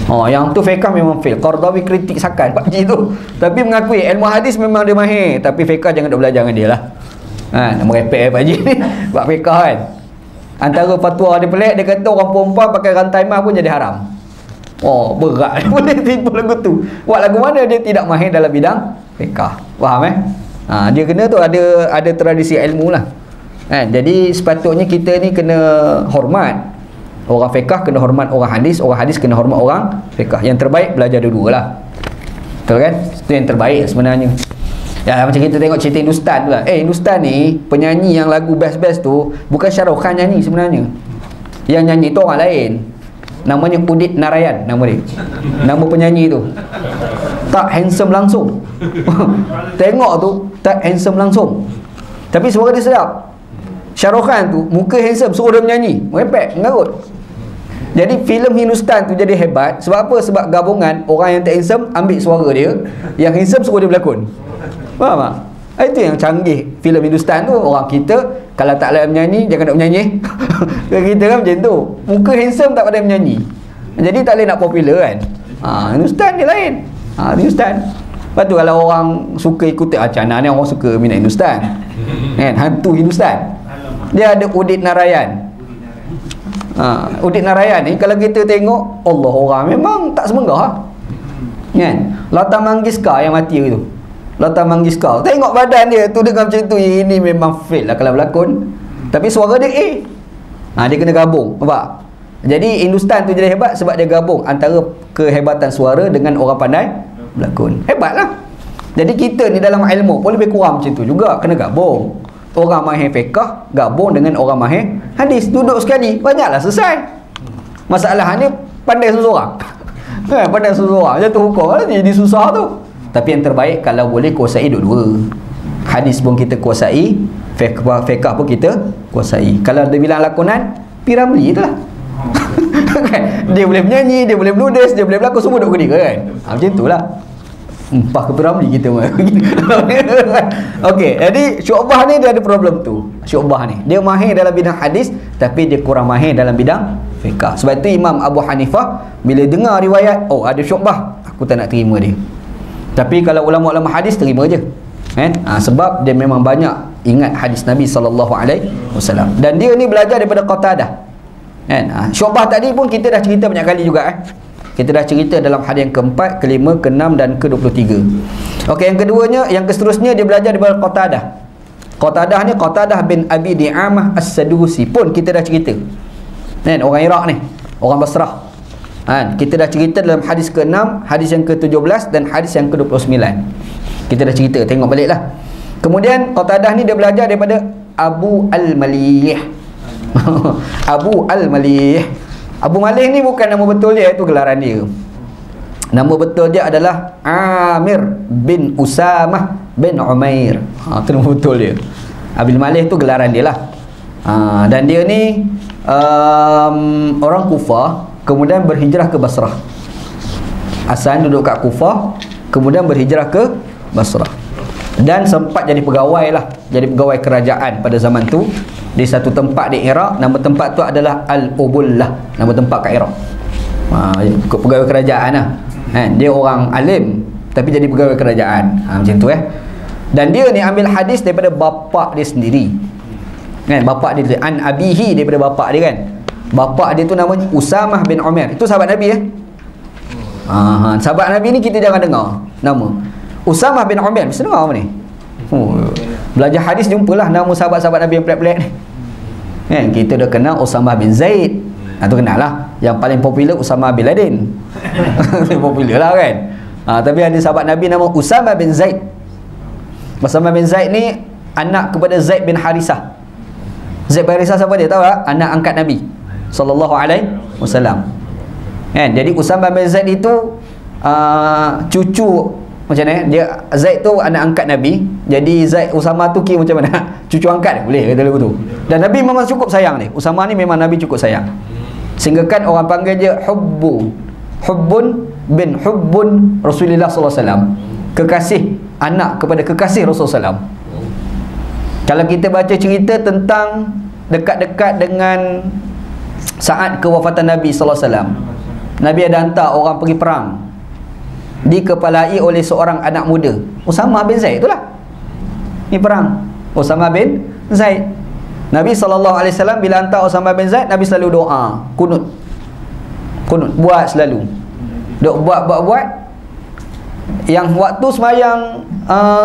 Yang tu fiqh memang fail. Qardawi kritik sakan Pak Ji tu, tapi mengakui ilmu hadis memang dia mahir, tapi fiqh jangan nak belajar dengan dia lah. Nak merepek Pak Ji ni buat fiqh kan. Antara fatwa dia pelik, dia kata orang perempuan pakai rantai mah pun jadi haram. Berat boleh tipu lagu tu. Buat lagu mana dia tidak mahir dalam bidang fiqh. Faham dia kena tu ada tradisi ilmu lah kan. Jadi sepatutnya kita ni kena hormat orang fiqh, kena hormat orang hadis kena hormat orang fiqh. Yang terbaik belajar dua-dua lah, betul kan? Itu yang terbaik sebenarnya. Macam kita tengok cerita Hindustan pula. Hindustan ni penyanyi yang lagu best-best tu bukan Shah Rukh Khan nyanyi sebenarnya. Yang nyanyi tu orang lain, namanya Udit Narayan nama dia. Nama penyanyi tu tak handsome langsung. Tengok tu tak handsome langsung, tapi suara dia sedap. Shah Rukh Khan tu muka handsome, suruh dia menyanyi merepek, mengarut. Jadi filem Hindustan tu jadi hebat. Sebab apa? Sebab gabungan orang yang tak handsome ambil suara dia, yang handsome suruh dia berlakon. Faham tak? Itu yang canggih filem Hindustan tu. Orang kita kalau tak layak menyanyi, jangan nak menyanyi. Kita kan macam tu, muka handsome tak pandai menyanyi, jadi tak boleh nak popular kan. Hindustan dia lain. Hindustan. Lepas tu kalau orang suka ikut macam mana ni, orang suka minat Hindustan kan, hantu Hindustan. Dia ada Udit Narayan. Udit Narayan ni kalau kita tengok, Allah, orang memang tak semenggah kan. Lata Manggiscar yang mati tu, Lata Manggiscar, tengok badan dia tu dengan macam tu, ini memang fail lah kalau berlakon. Tapi suara dia dia kena gabung, nampak? Jadi Hindustan tu jadi hebat sebab dia gabung antara kehebatan suara dengan orang pandai berlakon. Hebat lah. Jadi kita ni dalam ilmu pun lebih kurang macam tu juga, kena gabung. Orang mahir fiqh gabung dengan orang mahir hadis, duduk sekali, banyaklah selesai. Masalah ni pandai seseorang kan, pandai seseorang, jatuh hukum lah, jadi susah tu. Tapi yang terbaik kalau boleh kuasai dua-dua. hadis pun kita kuasai, fiqh pun kita kuasai. Kalau dia bilang lakonan, P.Ramlee itulah. Dia boleh menyanyi, dia boleh menulis, dia boleh berlakon, semua duk dia kan. Macam itulah. Empah ke P.Ramlee kita. Okey, jadi Syu'bah ni dia ada problem tu. Syu'bah ni dia mahir dalam bidang hadis, tapi dia kurang mahir dalam bidang fiqh. Sebab itu Imam Abu Hanifah bila dengar riwayat, oh ada Syu'bah, aku tak nak terima dia. Tapi kalau ulama-ulama hadis terima je. Sebab dia memang banyak ingat hadis Nabi SAW. Dan dia ni belajar daripada Qatadah. Syu'bah tadi pun kita dah cerita banyak kali juga. Kita dah cerita dalam hadis yang keempat, kelima, keenam dan ke-23. Okey, yang keduanya, yang seterusnya dia belajar daripada Qatadah. Qatadah ni Qatadah bin Abi Di'amah As-Sadusi pun kita dah cerita. Orang Iraq ni, orang Basrah. Kita dah cerita dalam hadis ke-6, hadis yang ke-17 dan hadis yang ke-29. Kita dah cerita, tengok baliklah. Kemudian Qatadah ni dia belajar daripada Abu Al-Malih. Abu Al-Malih. Abu Malih ni bukan nama betul dia, itu gelaran dia. Nama betul dia adalah Amir bin Usamah bin Umair. Itu nama betul dia. Abu Malih tu gelaran dia lah. Dan dia ni orang Kufah, kemudian berhijrah ke Basrah. Asal duduk kat Kufah, kemudian berhijrah ke Basrah. Dan sempat jadi pegawai lah, jadi pegawai kerajaan pada zaman tu di satu tempat di Iraq. Nama tempat tu adalah Al-Ubullah, nama tempat kat Iraq. Pegawai kerajaan lah. Dia orang alim tapi jadi pegawai kerajaan. Macam tu Dan dia ni ambil hadis daripada bapa dia sendiri. Bapa dia an abihi, daripada bapa dia kan. Bapa dia tu namanya Usamah bin Umair. Itu sahabat Nabi sahabat Nabi ni kita jangan dengar nama Usamah bin Umair. Mesti dengar apa ni? Belajar hadis jumpalah nama sahabat-sahabat Nabi yang pelik-pelik ni. Kita dah kenal Usamah bin Zaid. Tu kenal lah. Yang paling popular Usamah bin Laden. Popular lah kan. Tapi ada sahabat Nabi nama Usamah bin Zaid. Usamah bin Zaid ni anak kepada Zaid bin Harisah. Zaid bin Harisah siapa dia? Tahu tak? Anak angkat Nabi SAW. Jadi Usamah bin Zaid itu cucu macam mana? Dia Zaid tu anak angkat Nabi. Jadi Zaid Usamah tu kira macam mana? Cucu angkat boleh kata begitu. Dan Nabi memang cukup sayang ni. Usamah ni memang Nabi cukup sayang. Sehingga kan orang panggil dia Hubbun bin Hubbun Rasulullah SAW. Kekasih, anak kepada kekasih Rasulullah SAW. Kalau kita baca cerita tentang dekat-dekat dengan saat kewafatan Nabi SAW, Nabi ada hantar orang pergi perang, dikepalai oleh seorang anak muda, Usamah bin Zaid itulah. Ni perang Usamah bin Zaid. Nabi SAW bila hantar Usamah bin Zaid, Nabi selalu doa, kunut, buat selalu. Dok buat. Yang waktu semayang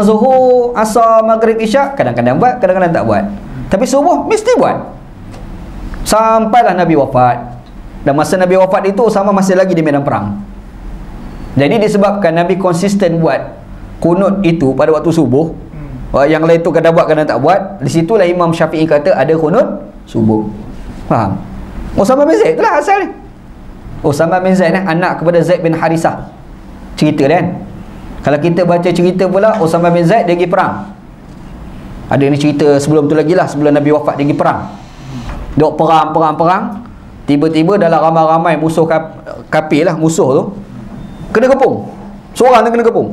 Zuhur, Asar, Maghrib, Isyak kadang-kadang buat, kadang-kadang tak buat. Tapi subuh mesti buat. Sampailah Nabi wafat. Dan masa Nabi wafat itu Usamah masih lagi di medan perang. Jadi disebabkan Nabi konsisten buat kunut itu pada waktu subuh. Yang lain tu kadang buat, kadang tak buat. Di situlah Imam Syafi'i kata ada kunut subuh. Faham? Usamah bin Zaid itulah asal ni. Usamah bin Zaid anak kepada Zaid bin Harisah. Cerita kan? Kalau kita baca cerita pula, Usamah bin Zaid dia pergi perang. Ada ni cerita sebelum tu lagi lah, sebelum Nabi wafat dia pergi perang. Dok perang. Tiba-tiba dalam ramai-ramai musuh kafir lah, musuh tu kena kepung. Seorang tu kena kepung.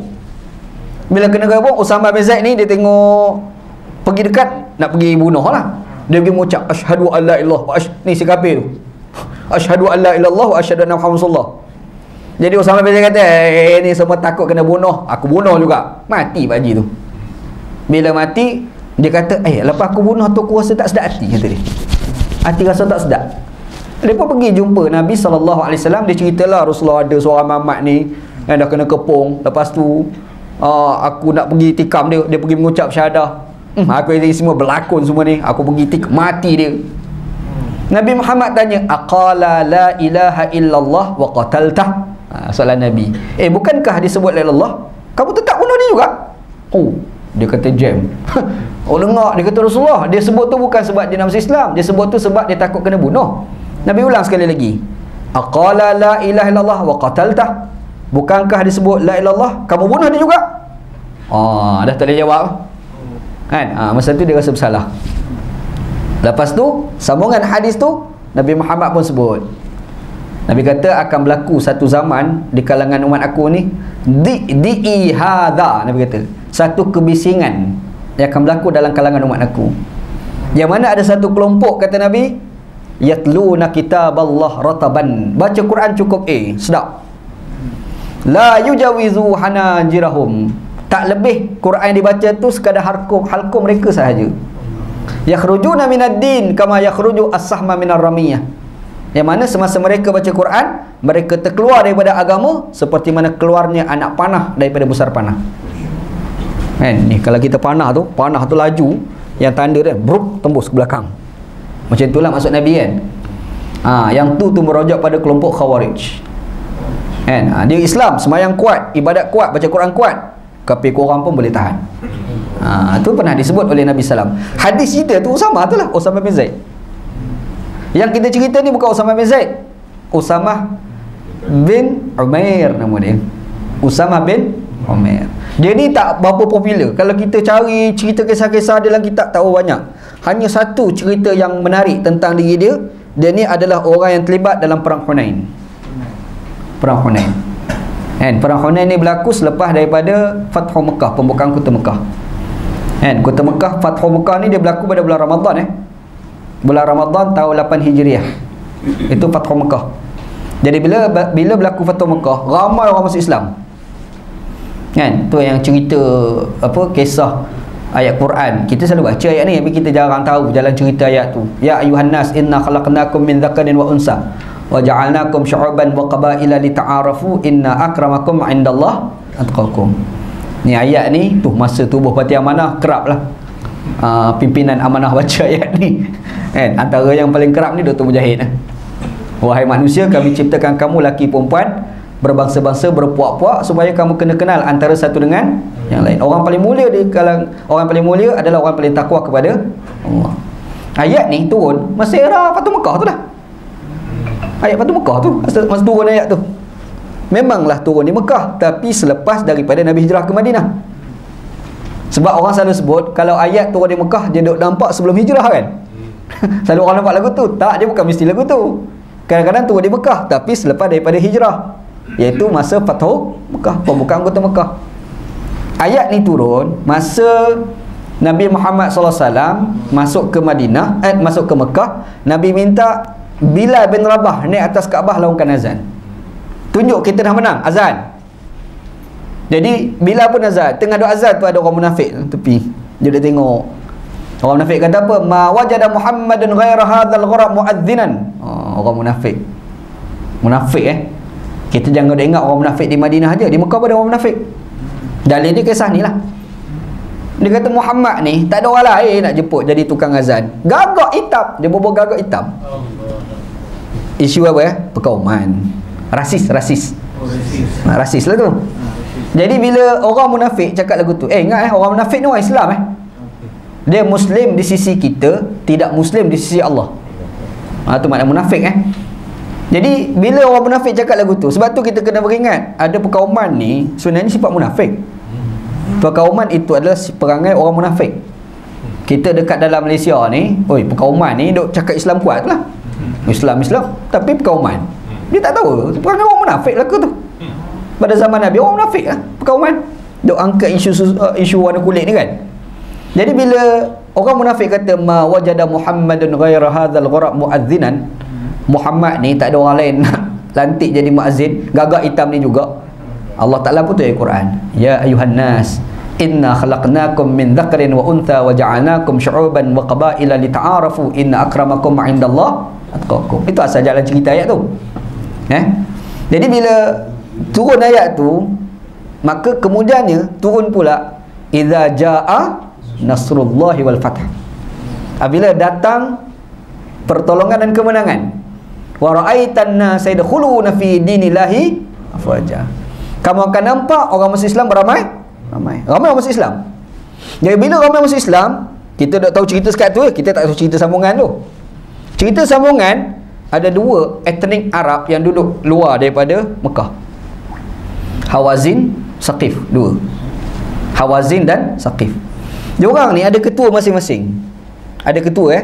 Bila kena kepung, Usamah bin Zaid ni dia tengok pergi dekat nak pergi bunuh lah. Dia pergi mengucap asyhadu an la ilaha illallah. Ni si kafir tu. Asyhadu an la ilaha illallah wa asyhadu anna Muhammadar Rasulullah. Jadi Usamah bin Zaid kata, ni semua takut kena bunuh, aku bunuh juga. Mati pak haji tu. Bila mati, dia kata, lepas aku bunuh tu aku rasa tak sedap hati, kata dia. Hati rasa tak sedap. Dia pun pergi jumpa Nabi SAW. Dia ceritalah Rasulullah ada seorang mamat ni yang dah kena kepung. Lepas tu aku nak pergi tikam dia. Dia pergi mengucap syahadah. Aku ini semua berlakon semua ni. Aku pergi tikam, mati dia. Nabi Muhammad tanya, aqala la ilaha illallah wa qataltah? Soalan Nabi, bukankah disebut la ilaha illallah, kamu tetap bunuh dia juga? Dia kata jam. Dengar, dia kata Rasulullah, dia sebut tu bukan sebab dia nak masuk Islam, dia sebut tu sebab dia takut kena bunuh. Nabi ulang sekali lagi, aqala la ilaha illallah wa qataltah? Bukankah disebut la ilaha illallah, kamu bunuh dia juga? Dah tak boleh jawab. kan. Masa tu dia rasa bersalah. Lepas tu sambungan hadis tu Nabi Muhammad pun sebut, Nabi kata akan berlaku satu zaman di kalangan umat aku ni di'i hadha, Nabi kata satu kebisingan yang akan berlaku dalam kalangan umat aku, yang mana ada satu kelompok, kata Nabi, yatluna kitaballah rataban, baca Quran cukup sedap, la yujawizu hanajirahum, tak lebih Quran yang dibaca tu sekadar halqum mereka sahaja, yakhrujuna minad din kama yakhruju as-sahma minar ramiyah, yang mana semasa mereka baca Quran, mereka terkeluar daripada agama seperti mana keluarnya anak panah daripada busar panah. Kan, ni kalau kita panah tu laju, yang tanda dia bruk tembus ke belakang. Macam itulah maksud Nabi kan. Yang tu merujuk pada kelompok Khawarij. Kan? Dia Islam, sembahyang kuat, ibadat kuat, baca Quran kuat, tapi korang pun boleh tahan. Itu pernah disebut oleh Nabi SAW. Hadis cerita tu Usamah tu lah, Usamah bin Zaid. Yang kita cerita ni bukan Usamah bin Zaid, Usamah bin Umair nama dia. Usamah bin Umair. Dia ni tak berapa popular. Kalau kita cari cerita kisah-kisah dalam kitab, tak banyak. Hanya satu cerita yang menarik tentang diri dia. Dia ni adalah orang yang terlibat dalam perang Hunain. Perang Hunain. Kan, perang Hunain ni berlaku selepas daripada Fathu Mekah, pembukaan kota Mekah. Kan, kota Mekah, Fathu Mekah ni dia berlaku pada bulan Ramadan bulan Ramadan tahun 8 Hijriah. Itu Fathu Mekah. Jadi bila berlaku Fathu Mekah, ramai orang masuk Islam. Kan, tu yang cerita kisah ayat Quran. Kita selalu baca ayat ni, tapi kita jarang tahu jalan cerita ayat tu. Ya ayuhan nas inna khalaqnakum min dzakarin wa unsa wa ja'alnakum syu'uban wa qabaila lita'arafu inna akramakum 'indallah atqakum. Ni ayat ni tu masa tubuh parti amanah kerap lah. Pimpinan amanah baca ayat ni. Kan, antara yang paling kerap ni Dr. Mujahid. Wahai manusia, kami ciptakan kamu laki perempuan, berbangsa-bangsa, berpuak-puak, supaya kamu kena kenal antara satu dengan yang lain. Orang paling mulia orang paling mulia adalah orang paling takwa kepada Allah. Ayat ni turun masa era Fathu Mekah tu lah. Ayat Fathu Mekah tu, masa turun ayat tu. Memanglah turun di Mekah, tapi selepas daripada Nabi hijrah ke Madinah. Sebab orang selalu sebut kalau ayat turun di Mekah, dia duk nampak sebelum hijrah kan. Selalu orang nampak lagu tu. Tak, dia bukan mesti lagu tu. Kadang-kadang turun di Mekah, tapi selepas daripada hijrah, iaitu masa Fathu Mekah, pembukaan kota Mekah. Ayat ni turun masa Nabi Muhammad SAW masuk ke Madinah, masuk ke Mekah. Nabi minta Bilal bin Rabah naik atas Kaabah laungkan azan. Tunjuk kita dah menang, azan. Jadi Bilal pun azan. Tengah duk azan tu ada orang munafik tepi. Dia dah tengok. Orang munafik kata apa? Ma wajada Muhammadun ghaira hadzal ghurab muadzinan. Orang munafik. Munafik Kita jangan ingat orang munafik di Madinah aja, di Mekah pun ada orang munafik. Dalil ni kisah ni lah. Dia kata Muhammad ni tak ada orang lain nak jemput jadi tukang azan. Gagak hitam. Dia berbual gagak hitam. Isu apa Perkauman. Rasis lah tu. Jadi bila orang munafik cakap lagu tu, ingat orang munafik ni orang Islam Dia Muslim di sisi kita, tidak Muslim di sisi Allah. Tu makna munafik Jadi bila orang munafik cakap lagu tu, sebab tu kita kena beringat, ada perkauman ni sebenarnya sifat munafik. Perkauman itu adalah perangai orang munafik. Kita dekat dalam Malaysia ni, perkauman ni duk cakap Islam kuat lah. Islam, tapi perkauman dia tak tahu perangai orang munafik lah tu. Pada zaman Nabi orang munafik perkauman. Duk angkat isu warna kulit ni kan. Jadi bila orang munafik kata ma wajada Muhammadun ghaira hadzal ghurab muadzinan, Muhammad ni tak ada orang lain nak lantik jadi muazzin, gagak hitam ni juga. Allah Ta'ala pun tu ayat Quran. Ya ayuhan nas inna khalaqnakum min dzakarin wa untha wa ja'alnakum syu'uban wa qabaila lita'arafu inna akramakum 'indallah atqakum. Itu asal jalan cerita ayat tu. Jadi bila turun ayat tu, maka kemudiannya turun pula idza jaa nasrullahi wal fath. Apabila datang pertolongan dan kemenangan. Wa ra'aitan nas yadkhuluna fi dinillahi afwaja. Kamu akan nampak orang masuk Islam ramai orang masuk Islam. Jadi bila ramai masuk Islam, kita tak tahu cerita sekat tu, kita tak tahu cerita sambungan tu. Cerita sambungan ada dua etnik Arab yang duduk luar daripada Mekah. Hawazin, Saqif, dua. Hawazin dan Saqif. Diorang ni ada ketua masing-masing. Ada ketua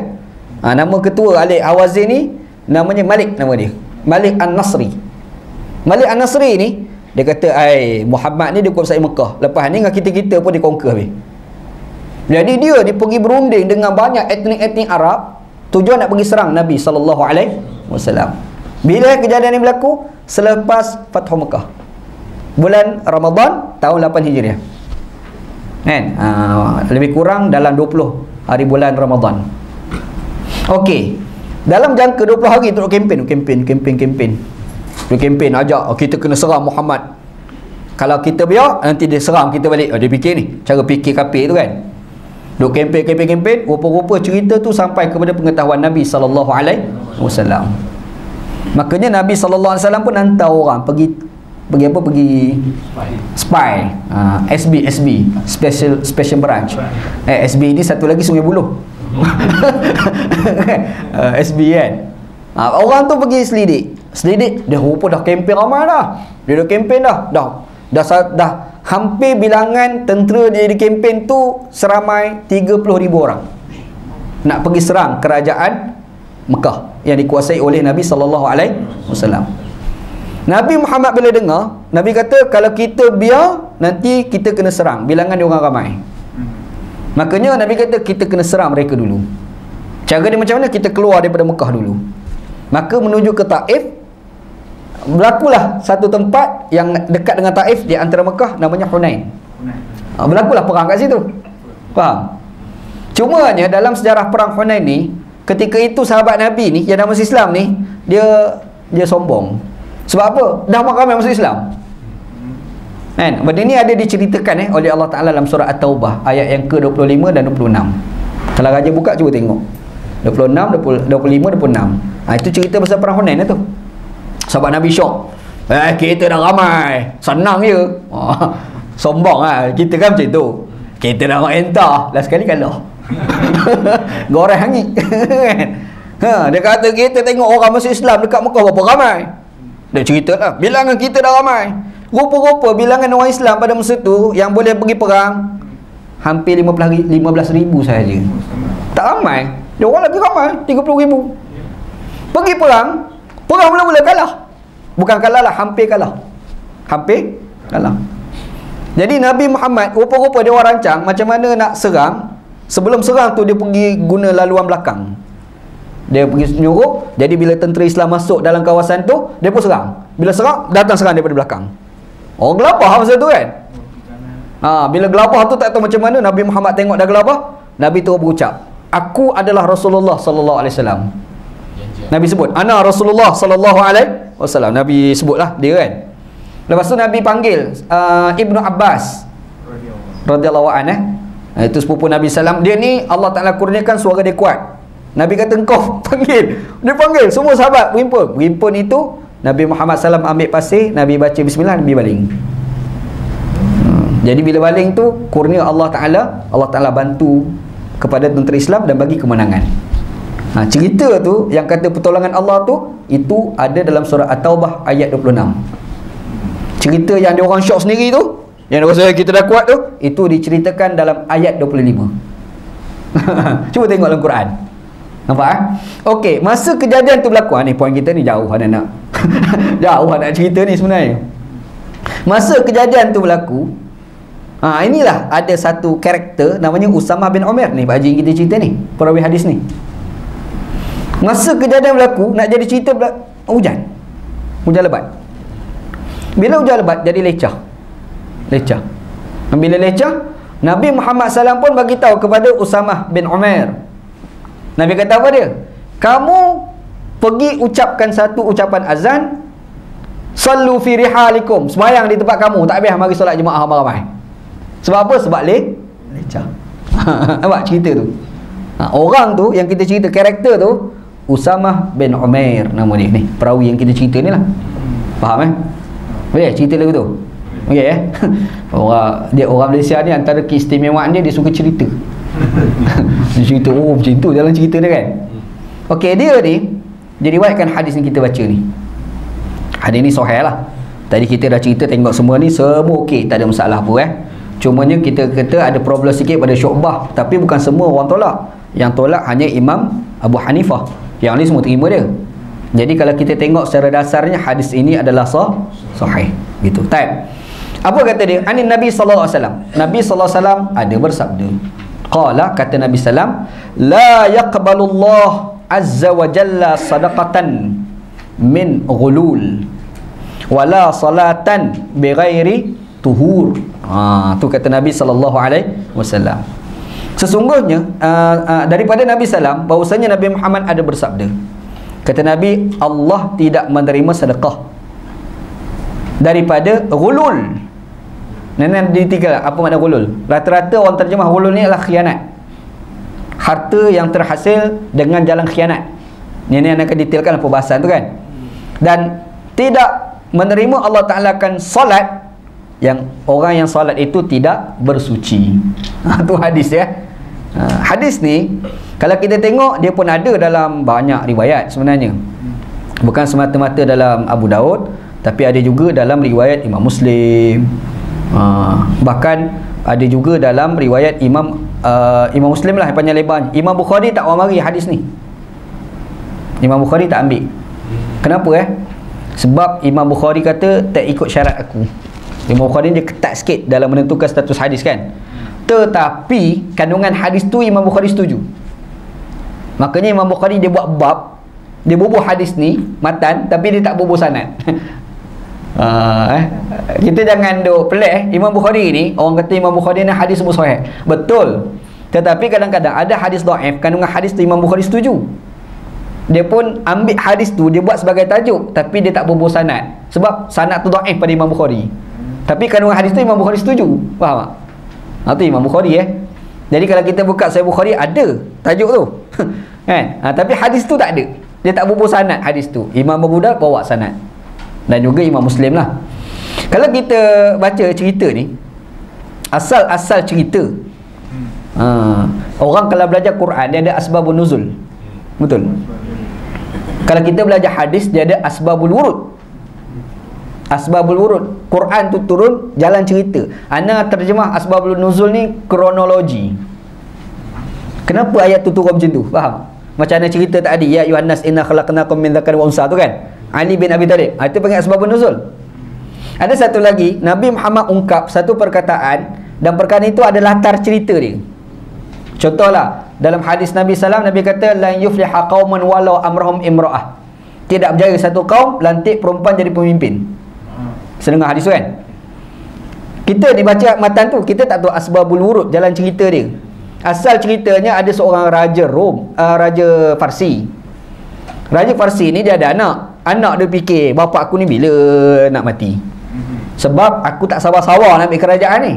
nama ketua Ali Hawazin ni namanya Malik, nama dia Malik An-Nasri. Malik An-Nasri ni dia kata, Muhammad ni dia kuasai Mekah, lepas ni dengan kita-kita pun dia conquer habis. Jadi dia ni pergi berunding dengan banyak etnik-etnik Arab, tujuan nak pergi serang Nabi SAW. Bila kejadian ni berlaku? Selepas Fathu Mekah, bulan Ramadan tahun 8 Hijriah kan? Lebih kurang dalam 20 hari bulan Ramadan. Okey, dalam jangka 20 hari tu kempen ajak kita kena serang Muhammad. Kalau kita biar, nanti dia serang kita balik. Dia fikir ni, cara fikir kafir tu kan. Duk kempen, rupa-rupa cerita tu sampai kepada pengetahuan Nabi SAW. Makanya Nabi SAW pun hantar orang pergi spy. SB Special Branch. SB ni satu lagi Sungai Buloh. SB kan. Orang tu pergi selidik, dia rupa dah kempen ramai dah. Dia dah kempen dah hampir bilangan tentera dia di kempen tu seramai 30,000 orang nak pergi serang kerajaan Mekah yang dikuasai oleh Nabi SAW. Nabi Muhammad bila dengar, Nabi kata kalau kita biar, nanti kita kena serang, bilangan dia orang ramai. Makanya Nabi kata kita kena serang mereka dulu. Cara dia macam mana? Kita keluar daripada Mekah dulu. Maka menuju ke Taif. Berlakulah satu tempat yang dekat dengan Taif di antara Mekah, namanya Hunain. Berlakulah perang kat situ. Faham? Cumanya dalam sejarah perang Hunain ni, ketika itu sahabat Nabi ni yang dah masuk Islam ni, dia sombong. Sebab apa? Dah ramai masuk Islam kan? Benda ni ada diceritakan oleh Allah Ta'ala dalam surah At-Taubah ayat yang ke-25 dan 26. Kalau raja buka cuba tengok 26, 25, 26. Itu cerita pasal perang Hunain tu. Sahabat Nabi syok, kita dah ramai, senang je. Sombong lah. Kita kan macam tu, kita dah entah, last sekali kalah. Goreng hangit. Dia kata kita tengok orang masuk Islam dekat Mekah berapa ramai. Dia cerita lah, bilangan kita dah ramai. Rupa-rupa bilangan orang Islam pada masa tu yang boleh pergi perang hampir 15,000 sahaja. Tak ramai. Dia orang lagi ramai 30,000. Pergi perang mula-mula kalah. Bukan kalah lah, hampir kalah. Jadi Nabi Muhammad rupa-rupa dia orang rancang macam mana nak serang. Sebelum serang tu dia pergi guna laluan belakang. Dia pergi nyuruh. Jadi bila tentera Islam masuk dalam kawasan tu, dia pun serang. Bila serang, datang serang daripada belakang. Orang gelabah masa tu kan. Bila gelabah tu tak tahu macam mana, Nabi Muhammad tengok dah gelabah, Nabi tu berucap, aku adalah Rasulullah SAW. Nabi sebut, ana Rasulullah SAW. Nabi sebutlah dia kan. Lepas tu Nabi panggil Ibnu Abbas radhiyallahu anhu. Itu sepupu Nabi SAW. Dia ni Allah Ta'ala kurniakan suara dia kuat. Nabi kata engkau panggil. Dia panggil semua sahabat berhimpun itu. Nabi Muhammad SAW ambil pasir, Nabi baca bismillah, Nabi baling. Jadi bila baling tu kurnia Allah Ta'ala bantu kepada tentera Islam dan bagi kemenangan. Cerita tu yang kata pertolongan Allah tu, itu ada dalam surah At-Taubah ayat 26. Cerita yang dia orang syok sendiri tu, yang dia rasa kita dah kuat tu, itu diceritakan dalam ayat 25. Cuba tengok dalam Quran. Nampak? Okey, masa kejadian tu berlaku, ni poin kita ni jauh nak jauh nak cerita ni sebenarnya. Masa kejadian tu berlaku, inilah ada satu karakter namanya Usamah bin Umair ni, Pak Haji kita cerita ni, perawi hadis ni. Masa kejadian berlaku, nak jadi cerita hujan lebat. Bila hujan lebat, jadi lecah. Bila lecah, Nabi Muhammad SAW pun bagi tahu kepada Usamah bin Umair. Nabi kata apa dia? Kamu pergi ucapkan satu ucapan azan, sallu fi rihalikum, sembahyang di tempat kamu, tak payah mari solat jemaah ramai-ramai. Sebab apa? Sebab lecah. Nampak cerita tu? Orang tu yang kita cerita, karakter tu Usamah bin Umair nama dia ni, perawi yang kita cerita ni lah. Faham boleh cerita lagu tu? Okey orang Malaysia ni antara keistimewaan dia suka cerita. Dia cerita macam tu dalam cerita dia kan. Okey, dia ni diriwayatkan hadis yang kita baca ni. Hadis ni sahih lah. Tadi kita dah cerita, tengok semua ni semua okey, tak ada masalah pun Cumanya kita kata ada problem sikit pada Syu'bah, tapi bukan semua orang tolak. Yang tolak hanya Imam Abu Hanifah, yang lain semua terima dia. Jadi kalau kita tengok secara dasarnya hadis ini adalah sahih gitu. Taib. Apa kata dia? Anin Nabi sallallahu alaihi wasallam. Nabi sallallahu alaihi wasallam ada bersabda. Qala, kata Nabi sallam, la yaqbalullah azza wa jalla sadaqatan min ghulul wala salatan bighairi tuhur. Tu kata Nabi sallallahu alaihi wasallam. Sesungguhnya daripada Nabi sallam, bahwasanya Nabi Muhammad ada bersabda. Kata Nabi, Allah tidak menerima sedekah daripada ghulul. Nenek ditiga apa makna ghulul? Rata-rata orang terjemah ghulul ni adalah khianat. Harta yang terhasil dengan jalan khianat. Ini akan detailkan perbahasan tu kan. Dan tidak menerima Allah Ta'ala akan solat, yang orang yang solat itu tidak bersuci. Tu hadis ya. Hadis ni kalau kita tengok, dia pun ada dalam banyak riwayat sebenarnya. Bukan semata-mata dalam Abu Daud, tapi ada juga dalam riwayat Imam Muslim. Bahkan ada juga dalam riwayat Imam Muslim lah, panjang lebar. Imam Bukhari tak mari hadis ni. Imam Bukhari tak ambil. Kenapa Sebab Imam Bukhari kata tak ikut syarat aku. Imam Bukhari dia ketat sikit dalam menentukan status hadis kan. Tetapi kandungan hadis tu Imam Bukhari setuju. Makanya Imam Bukhari dia buat bab, dia bubuh hadis ni matan, tapi dia tak bubuh sanad. Kita jangan duk pelik. Imam Bukhari ni, orang kata Imam Bukhari ni hadis semua sahih. Betul. Tetapi kadang-kadang ada hadis dhaif, kandungan hadis tu Imam Bukhari setuju. Dia pun ambil hadis tu, dia buat sebagai tajuk, tapi dia tak bubuh sanad. Sebab sanad tu dhaif pada Imam Bukhari. Tapi kandungan hadis tu Imam Bukhari setuju. Faham tak? Itu Imam Bukhari Jadi kalau kita buka Sahih Bukhari, ada tajuk tu. Kan? Tapi hadis tu tak ada. Dia tak bubuh sanad hadis tu. Imam Abu Daud bawa sanad. Dan juga Imam Muslim lah. Kalau kita baca cerita ni, asal-asal cerita, orang kalau belajar Quran, dia ada asbabun nuzul. Betul? Kalau kita belajar hadis, dia ada asbabul wurud. Asbabul wurud, Quran tu turun jalan cerita. Ana terjemah asbabul nuzul ni kronologi. Kenapa ayat tu turun macam tu? Faham? Macam mana cerita tadi, ya ayuhan nas inna khalaqnakum min dzakarin wa unsa tu kan? Ali bin Abi Thalib. Itu panggil asbabun nuzul. Ada satu lagi, Nabi Muhammad ungkap satu perkataan, dan perkataan itu ada latar cerita dia. Contohlah, dalam hadis Nabi SAW, Nabi kata, lan yufliha qauman walau amrahum imra'ah. Tidak berjaya satu kaum, lantik perempuan jadi pemimpin. Sedengah hadis tu kan? Kita dibaca matan tu, kita tak tahu asbabul wurud, jalan cerita dia. Asal ceritanya ada seorang raja Rom, raja Farsi. Raja Farsi ni dia ada anak. Anak dia fikir, bapa aku ni bila nak mati? Sebab aku tak sabar-sabar nak ambil kerajaan ni.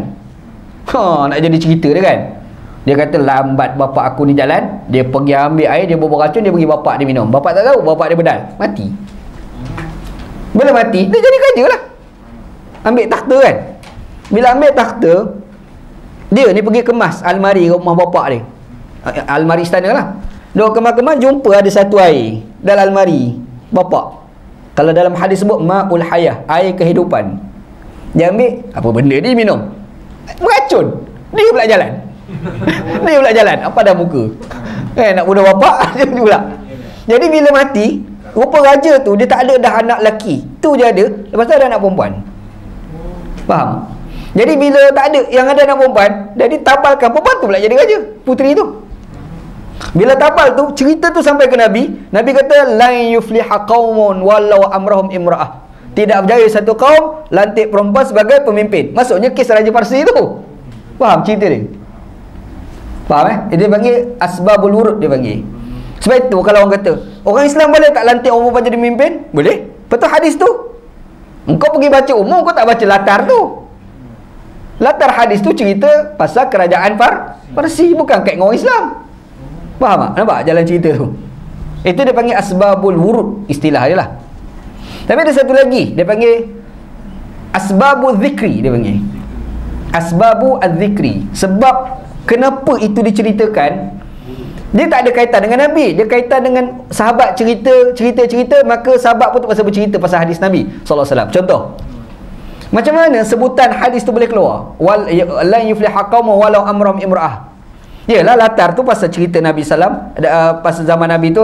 Nak jadi cerita dia kan? Dia kata lambat bapa aku ni jalan, dia pergi ambil air, dia bubuh racun, dia bagi bapa dia minum. Bapa tak tahu, bapa dia bedal, mati. Bila mati, dia jadi kerja lah. Ambil takhta kan? Bila ambil takhta, dia ni pergi kemas almari rumah bapa dia. Almari istana lah. Dia kemas-kemas, jumpa ada satu air dalam almari bapa. Kalau dalam hadis sebut ma'ul hayah, air kehidupan. Dia ambil, apa benda dia minum? Beracun. Dia pula jalan. Dia pula jalan. Apa dah muka? Nak bunuh bapak dia pula. Jadi bila mati, rupa raja tu dia tak ada dah anak lelaki. Tu je ada. Lepas tu ada anak perempuan. Faham? Jadi bila tak ada yang ada anak perempuan, jadi tabalkan perempuan tu pula jadi raja, puteri tu. Bila tabal tu, cerita tu sampai ke Nabi, Nabi kata la yufliha qaumun walau amrahum imra'ah. Tidak berjaya satu kaum lantik perempuan sebagai pemimpin. Maksudnya kes Raja Parsi tu. Faham cerita dia? Faham Dia panggil asbabul wurud, dia panggil. Sebab itu kalau orang kata orang Islam boleh tak lantik orang perempuan jadi pemimpin? Boleh. Betul hadis tu. Engkau pergi baca umum, kau tak baca latar tu. Latar hadis tu cerita pasal kerajaan Parsi, bukan kait dengan orang Islam. Faham tak? Nampak jalan cerita tu? Itu dia panggil asbabul wurud, istilah dia lah. Tapi ada satu lagi, dia panggil asbabul zikri, dia panggil asbabu az-zikri. Sebab kenapa itu diceritakan, dia tak ada kaitan dengan Nabi, dia kaitan dengan sahabat cerita, maka sahabat pun terpaksa bercerita pasal hadis Nabi SAW. Contoh, Macam mana sebutan hadis tu boleh keluar? La yufliha qaumun walau amrahum imra'ah. Yalah, latar tu pasal cerita Nabi Sallam, pasal zaman Nabi tu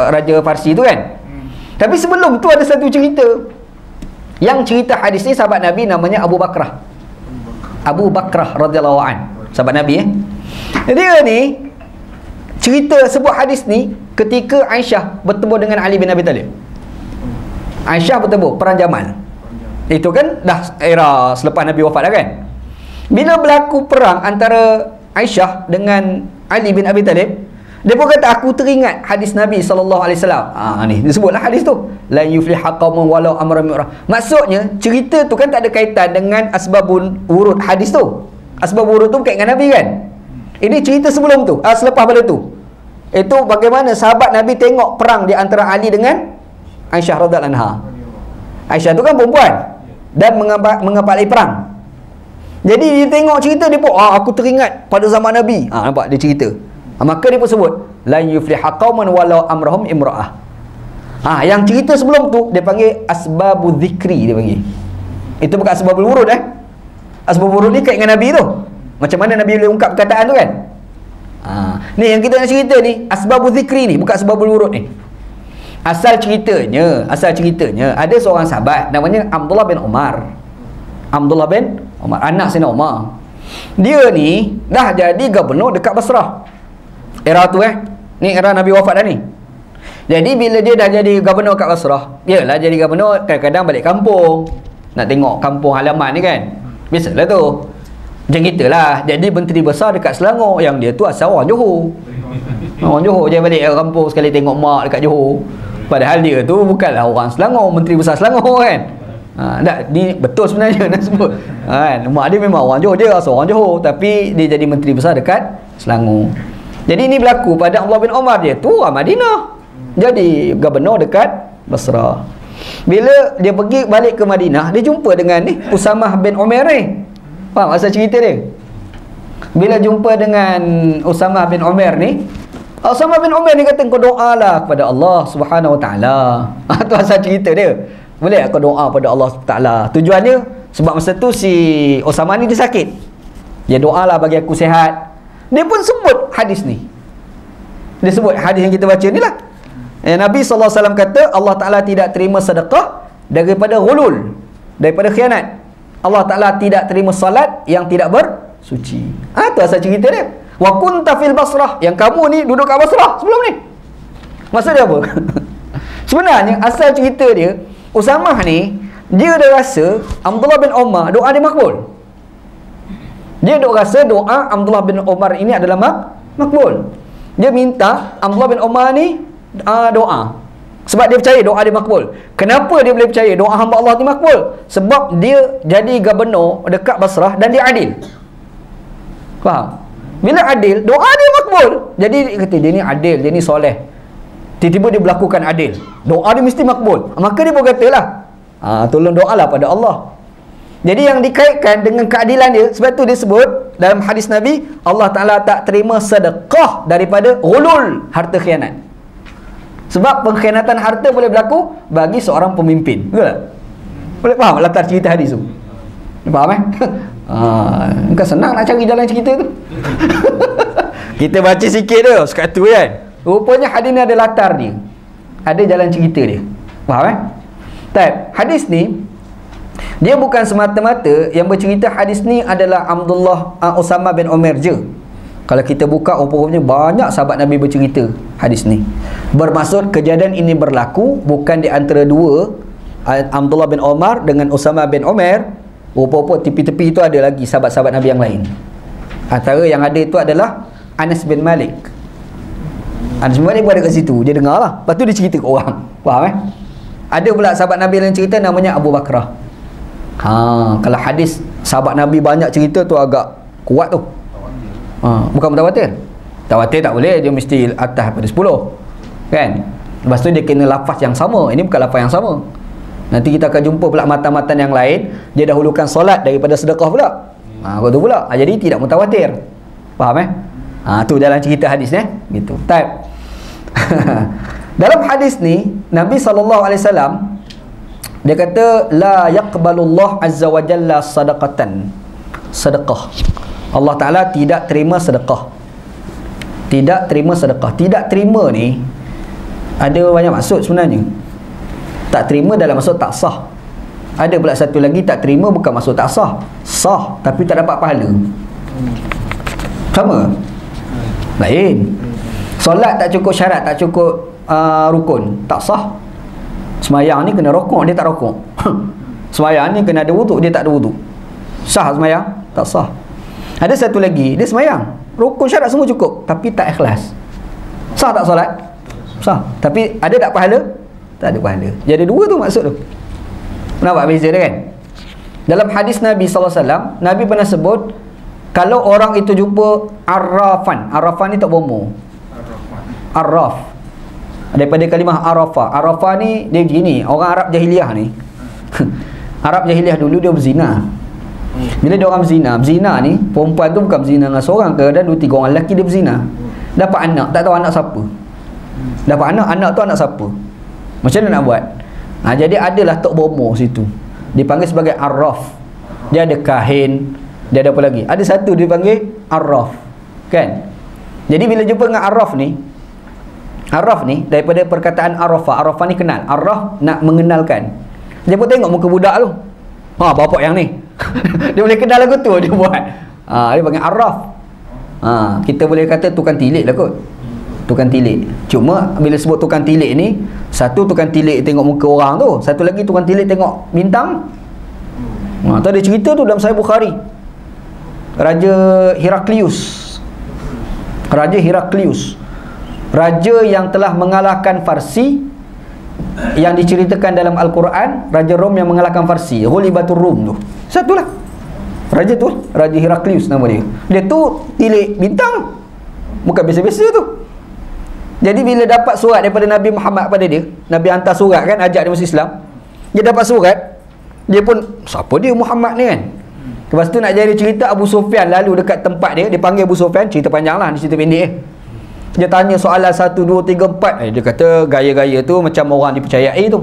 Raja Farsi tu kan. Tapi sebelum tu ada satu cerita. Yang cerita hadis ni sahabat Nabi namanya Abu Bakrah. Abu Bakrah radhiyallahu an. Sahabat Nabi Dia ni cerita sebut hadis ni ketika Aisyah bertemu dengan Ali bin Abi Talib. Aisyah bertemu perang Jamal. Itu kan dah era selepas Nabi wafat dah kan. Bila berlaku perang antara Aisyah dengan Ali bin Abi Talib, dia pun kata, aku teringat hadis Nabi SAW. Ni disebutlah hadis tu, la yufliha qaumun walau amrahum imra'ah. Maksudnya cerita tu kan tak ada kaitan dengan asbabun wurud hadis tu. Asbab wurud tu berkaitan dengan Nabi kan. Ini cerita sebelum tu, selepas pada tu. Itu bagaimana sahabat Nabi tengok perang di antara Ali dengan Aisyah radhiyallahu anha. Aisyah tu kan perempuan dan mengepalai perang. Jadi dia tengok cerita, dia pun aku teringat pada zaman Nabi. Nampak dia cerita. Maka dia pun sebut la yufliha qauman walau amrahum imra'ah. Yang cerita sebelum tu dia panggil asbabul zikri, dia panggil. Itu bukan asbabul wurud Asbabul wurud ni kait dengan Nabi tu. Macam mana Nabi boleh ungkap perkataan tu kan. Ni yang kita nak cerita ni asbabul zikri ni, bukan asbabul wurud ni. Asal ceritanya ada seorang sahabat namanya Abdullah bin Umar. Abdullah bin Umar, anak Sayyidina Umar. Dia ni dah jadi gubernur dekat Basrah. Era tu ni era Nabi wafat dah ni. Jadi bila dia dah jadi gubernur kat Basrah, yalah jadi gubernur kadang-kadang balik kampung, nak tengok kampung halaman ni kan. Biasalah tu. Macam kita lah, jadi menteri besar dekat Selangor, yang dia tu asal orang Johor. Orang Johor je balik kampung sekali tengok mak dekat Johor. Padahal dia tu bukanlah orang Selangor, menteri besar Selangor kan. Ni betul sebenarnya nak sebut kan. Mak dia memang orang Johor, dia asal orang Johor, tapi dia jadi menteri besar dekat Selangor. Jadi ini berlaku pada Abdullah bin Umar, dia tu orang Madinah, jadi gubernur dekat Basrah. Bila dia pergi balik ke Madinah, dia jumpa dengan ni Usamah bin Umair ni. Faham asal cerita dia? Bila jumpa dengan Usamah bin Umair ni, Usamah bin Umair ni kata, kau doalah kepada Allah Subhanahu Wa Taala. Tu asal cerita dia. Boleh kau doa pada Allah Taala. Tujuannya sebab masa tu si Usamah ni dia sakit. Dia doalah bagi aku sihat. Dia pun sebut hadis ni. Dia sebut hadis yang kita baca ni lah. Nabi SAW kata Allah Ta'ala tidak terima sedekah daripada ghulul, daripada khianat. Allah Ta'ala tidak terima salat yang tidak bersuci. Tu asal cerita dia. Wa kunta fil Basrah, yang kamu ni duduk kat Basrah sebelum ni. Maksud dia apa? Sebenarnya asal cerita dia, Usamah ni dia dah rasa Abdullah bin Umar doa dia makbul. Dia duk rasa doa Abdullah bin Umar ini adalah makbul. Dia minta Abdullah bin Umar ni doa. Sebab dia percaya doa dia makbul. Kenapa dia boleh percaya doa hamba Allah ni makbul? Sebab dia jadi gubernur dekat Basrah dan dia adil. Faham? Bila adil, doa dia makbul. Jadi dia kata dia ni adil, dia ni soleh. Tiba-tiba dia berlakukan adil, doa dia mesti makbul. Maka dia pun katalah, tolong doalah pada Allah. Jadi yang dikaitkan dengan keadilan dia, sebab tu dia sebut dalam hadis Nabi, Allah Ta'ala tak terima sedekah daripada ghulul, harta khianat. Sebab pengkhianatan harta boleh berlaku bagi seorang pemimpin. Betul tak? Boleh faham latar cerita hadis tu? Faham Bukan senang nak cari jalan cerita tu. Kita baca sikit tu, sekatu kan. Rupanya hadis ni ada latar dia, ada jalan cerita dia. Faham hadis ni dia bukan semata-mata yang bercerita hadis ni adalah Usamah bin Umair je. Kalau kita buka, rupanya banyak sahabat Nabi bercerita hadis ni. Bermaksud kejadian ini berlaku bukan di antara dua, Abdullah bin Umar dengan Usamah bin Umair. Rupa-rupa tepi-tepi itu ada lagi sahabat-sahabat Nabi yang lain. Antara yang ada itu adalah Anas bin Malik. Anas bin Malik pun ada kat situ, dia dengar lah, lepas tu dia cerita ke orang. Faham Ada pula sahabat Nabi yang cerita namanya Abu Bakrah. Kalau hadis sahabat Nabi banyak cerita tu agak kuat tu. Bukan mutawatir. Mutawatir tak boleh, dia mesti atas daripada 10 kan. Lepas tu dia kena lafaz yang sama. Ini bukan lafaz yang sama. Nanti kita akan jumpa pula matan-matan yang lain, dia dahulukan solat daripada sedekah pula. Kau tu pula. Jadi tidak mutawatir. Faham tu dalam cerita hadis gitu. Dalam hadis ni Nabi SAW Dia kata la yaqbalullah azza wa jalla sadaqatan. Sedekah. Allah Taala tidak terima sedekah. Tidak terima sedekah. Tidak terima ni ada banyak maksud sebenarnya. Tak terima dalam maksud tak sah. Ada pula satu lagi, tak terima bukan maksud tak sah. Sah tapi tak dapat pahala. Sama? Lain. Solat tak cukup syarat, tak cukup rukun, tak sah. Semayang ni kena rokok, dia tak rokok. Semayang ni kena ada wuduk, dia tak ada wuduk. Sah semayang? Tak sah. Ada satu lagi, dia semayang, rukun syarat semua cukup tapi tak ikhlas. Sah tak solat? Sah. Tapi ada tak pahala? Tak ada pahala. Jadi dua tu maksud tu. Nampak beza dia kan? Dalam hadis Nabi SAW, Nabi pernah sebut kalau orang itu jumpa arrafan. Arrafan ni tak bomo. Arraf daripada kalimah arafa. Arafa ni dia begini, orang Arab jahiliah ni. Arab jahiliah dulu dia berzina. Bila dia orang berzina ni, perempuan tu bukan berzina dengan seorang, kadang-kadang 2-3 orang lelaki dia berzina. Dapat anak, tak tahu anak siapa. Dapat anak tu anak siapa. Macam mana nak buat? Jadi adalah tok bomo situ. Dipanggil sebagai arraf. Dia ada kahin, dia ada apa lagi? Ada satu dia panggil arraf. Kan? Jadi bila jumpa dengan arraf ni daripada perkataan arafah. Arafah ni kenal. Arraf nak mengenalkan. Dia pun tengok muka budak tu. Bapak yang ni. Dia boleh kenal lagu tu dia buat. Dia panggil arraf. Kita boleh kata tukang tilik lah kot. Tukang tilik. Cuma bila sebut tukang tilik ni, satu tukang tilik tengok muka orang tu, satu lagi tukang tilik tengok bintang. Tu ada cerita tu dalam Sahih Bukhari. Raja Heraklius, raja yang telah mengalahkan Farsi, yang diceritakan dalam Al-Quran, Raja Rom yang mengalahkan Farsi, Ghulibatur Rum tu. Satulah raja tu, Raja Heraklius nama dia. Dia tu tilik bintang, bukan biasa-biasa tu. Jadi bila dapat surat daripada Nabi Muhammad pada dia, Nabi hantar surat kan, ajak dia masuk Islam. Dia dapat surat, dia pun, siapa dia Muhammad ni kan? Lepas tu nak jadi cerita, Abu Sufyan lalu dekat tempat dia, dia panggil Abu Sufyan, cerita panjang lah, cerita pendek Dia tanya soalan 1, 2, 3, 4. Dia kata gaya-gaya tu macam orang dipercayai tu.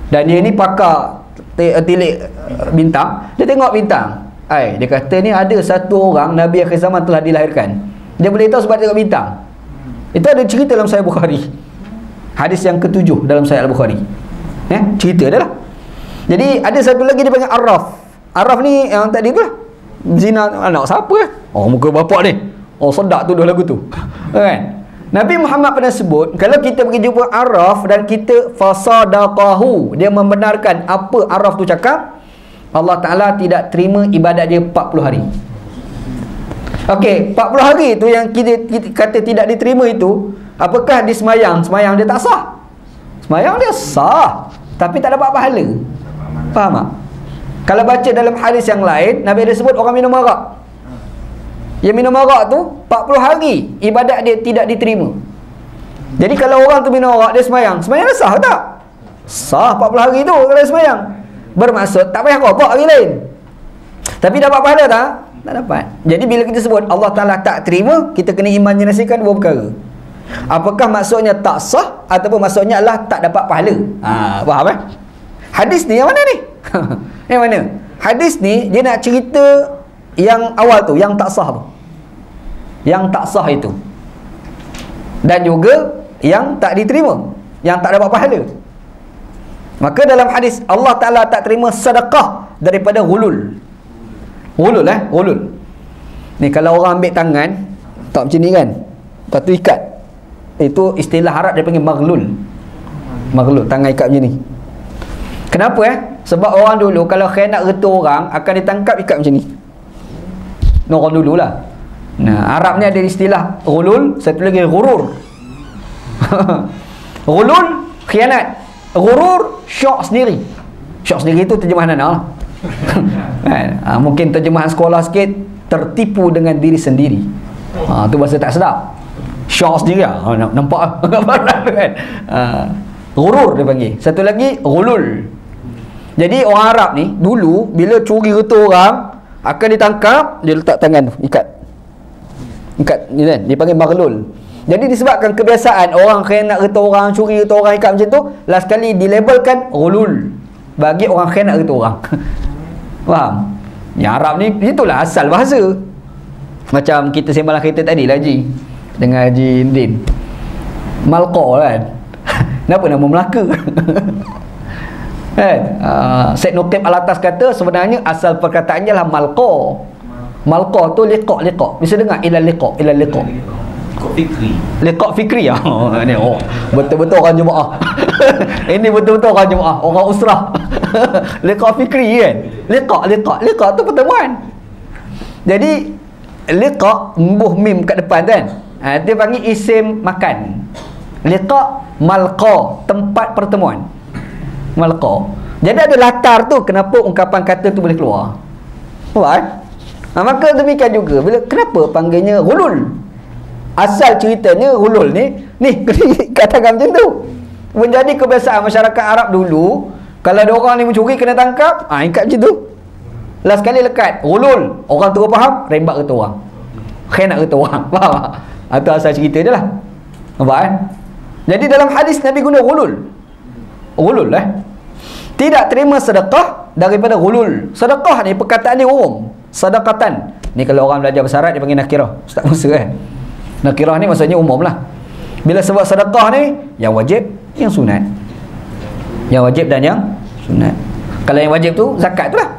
Dan dia ni pakar tilik bintang. Dia tengok bintang. Dia kata ni ada satu orang Nabi akhir zaman telah dilahirkan. Dia boleh tahu sebab tengok bintang. Itu ada cerita dalam Sahih Bukhari. Hadis yang ke-7 dalam Sahih Al-Bukhari. Cerita dia lah. Jadi ada satu lagi dia panggil arraf. Arraf ni yang tadi tu lah, zina anak siapa muka bapak ni. Sedap tu dah lagu tu. Kan? Nabi Muhammad pernah sebut, kalau kita pergi jumpa arraf dan kita fasadaqahu, dia membenarkan apa arraf tu cakap, Allah Ta'ala tidak terima ibadat dia 40 hari. Okey, 40 hari tu yang kita kata tidak diterima itu, apakah di semayang? Semayang dia tak sah. Semayang dia sah, tapi tak dapat pahala. Faham tak? Kalau baca dalam hadis yang lain, Nabi ada sebut orang minum arak. Yang minum arak tu 40 hari ibadat dia tidak diterima. Jadi kalau orang tu minum arak, dia semayang dia sah tak? Sah 40 hari tu kalau dia semayang. Bermaksud tak payah rokok hari lain. Tapi dapat pahala tak? Tak dapat. Jadi bila kita sebut Allah Ta'ala tak terima, kita kena imajinasikan dua perkara. Apakah maksudnya tak sah, ataupun maksudnya adalah tak dapat pahala. Faham Hadis ni yang mana ni? Yang mana? Hadis ni dia nak cerita yang awal tu, yang tak sah tu. Yang tak sah itu. Dan juga yang tak diterima, yang tak dapat pahala. Maka dalam hadis Allah Ta'ala tak terima sedekah daripada ghulul. Ghulul. Ni kalau orang ambil tangan tak macam ni kan, lepas tu ikat, itu istilah Arab dia panggil maghlul. Tangan ikat macam ni. Kenapa Sebab orang dulu kalau khianat reta orang akan ditangkap ikat macam ni. Orang dulu lah. Arab ni ada istilah ghulul, satu lagi ghurur. Ghulul khianat, ghurur syok sendiri. Syok sendiri tu terjemahan anak lah. Mungkin terjemahan sekolah sikit, tertipu dengan diri sendiri. Tu bahasa tak sedap. Syok sendiri lah. Nampak kan? Ghurur dia panggil. Satu lagi ghulul. Jadi orang Arab ni dulu bila curi reta orang akan ditangkap, dia letak tangan tu, ikat ni kan, dia panggil maghlul. Jadi disebabkan kebiasaan orang khianat reta orang, curi reta orang, ikat macam tu, last kali dilabelkan ghulul. bagi orang khianat kata orang. Faham? Yang Arab ni itulah asal bahasa. Macam kita sembang kita tadi lah Haji, dengan Haji Din. Malqa kan. Kenapa nama Melaka? Kan? Syed Nuqib Al-Atas kata sebenarnya asal perkataannya lah malqa. Malqa tu liqa. Bisa dengar ila liqa. Fikri. Liqa fikri ya. Ni betul-betul orang jemaah. Ini betul-betul orang jemaah, orang usrah. Liqa fikri kan. Liqa tu pertemuan. Jadi liqa embuh mim kat depan kan. Dia panggil isim makan. Liqa malqa, tempat pertemuan. Malqa. Jadi ada latar tu kenapa ungkapan kata tu boleh keluar. Faham? Maka demikian juga bila kenapa panggilnya ghulul. Asal ceritanya ghulul ni katakan macam tu. Menjadi kebiasaan masyarakat Arab dulu, kalau ada orang ni mencuri kena tangkap, ikat macam tu. Last kali lekat ghulul, orang terus faham, rembat kata orang. Khianat kata orang. Faham tak? Itu asal cerita dia lah. Nampak kan? Jadi dalam hadis Nabi guna ghulul. Ghulul tidak terima sedekah daripada ghulul. Sedekah ni perkataan dia umum. Sadaqatan. Ni kalau orang belajar bahasa Arab dia panggil nakirah. Ustaz Musa kan. Nakirah ni maksudnya umum lah. Bila sebut sedekah ni, yang wajib, yang sunat. Yang wajib dan yang sunat. Kalau yang wajib tu zakat tu lah.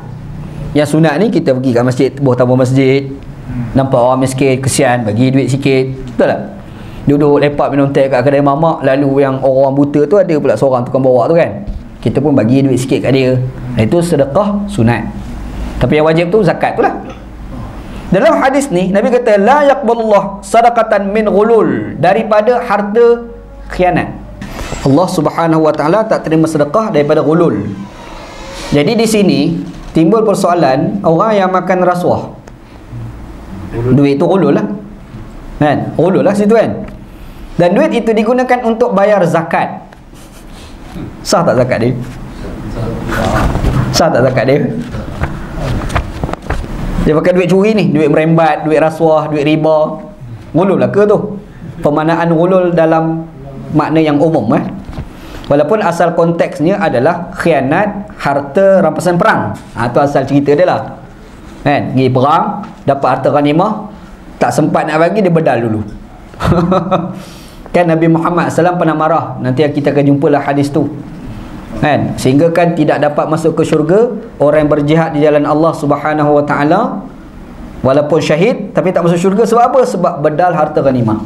Yang sunat ni kita pergi kat masjid, buah tabur masjid, nampak orang miskin, kesian, bagi duit sikit. Betul tak? Duduk lepak minum teh kat kedai mamak, lalu yang orang buta tu ada pula seorang tukang bawa tu kan, kita pun bagi duit sikit kat dia. Itu sedekah sunat. Tapi yang wajib tu zakat tu lah. Dalam hadis ni Nabi kata la yaqbalullah sadaqatan min ghulul, daripada harta khianat. Allah Subhanahu wa taala tak terima sedekah daripada ghulul. Jadi di sini timbul persoalan orang yang makan rasuah. Duit tu ghulul lah. Kan? Ghulul lah situ kan. Dan duit itu digunakan untuk bayar zakat. Sah tak zakat dia? Sah tak zakat dia? Dia pakai duit curi ni, duit merembat, duit rasuah, duit riba. Ghulul lah ke tu? Pemaknaan ghulul dalam makna yang umum Walaupun asal konteksnya adalah khianat harta rampasan perang. Itu asal cerita dia lah. Kan? Pergi perang, dapat harta ghanimah, tak sempat nak bagi, dia bedal dulu. Kan Nabi Muhammad SAW pernah marah. Nanti kita akan jumpalah hadis tu. Kan? Sehingga kan tidak dapat masuk ke syurga orang yang berjihad di jalan Allah Subhanahu wa taala, walaupun syahid tapi tak masuk syurga. Sebab apa? Sebab bedal harta ghanimah.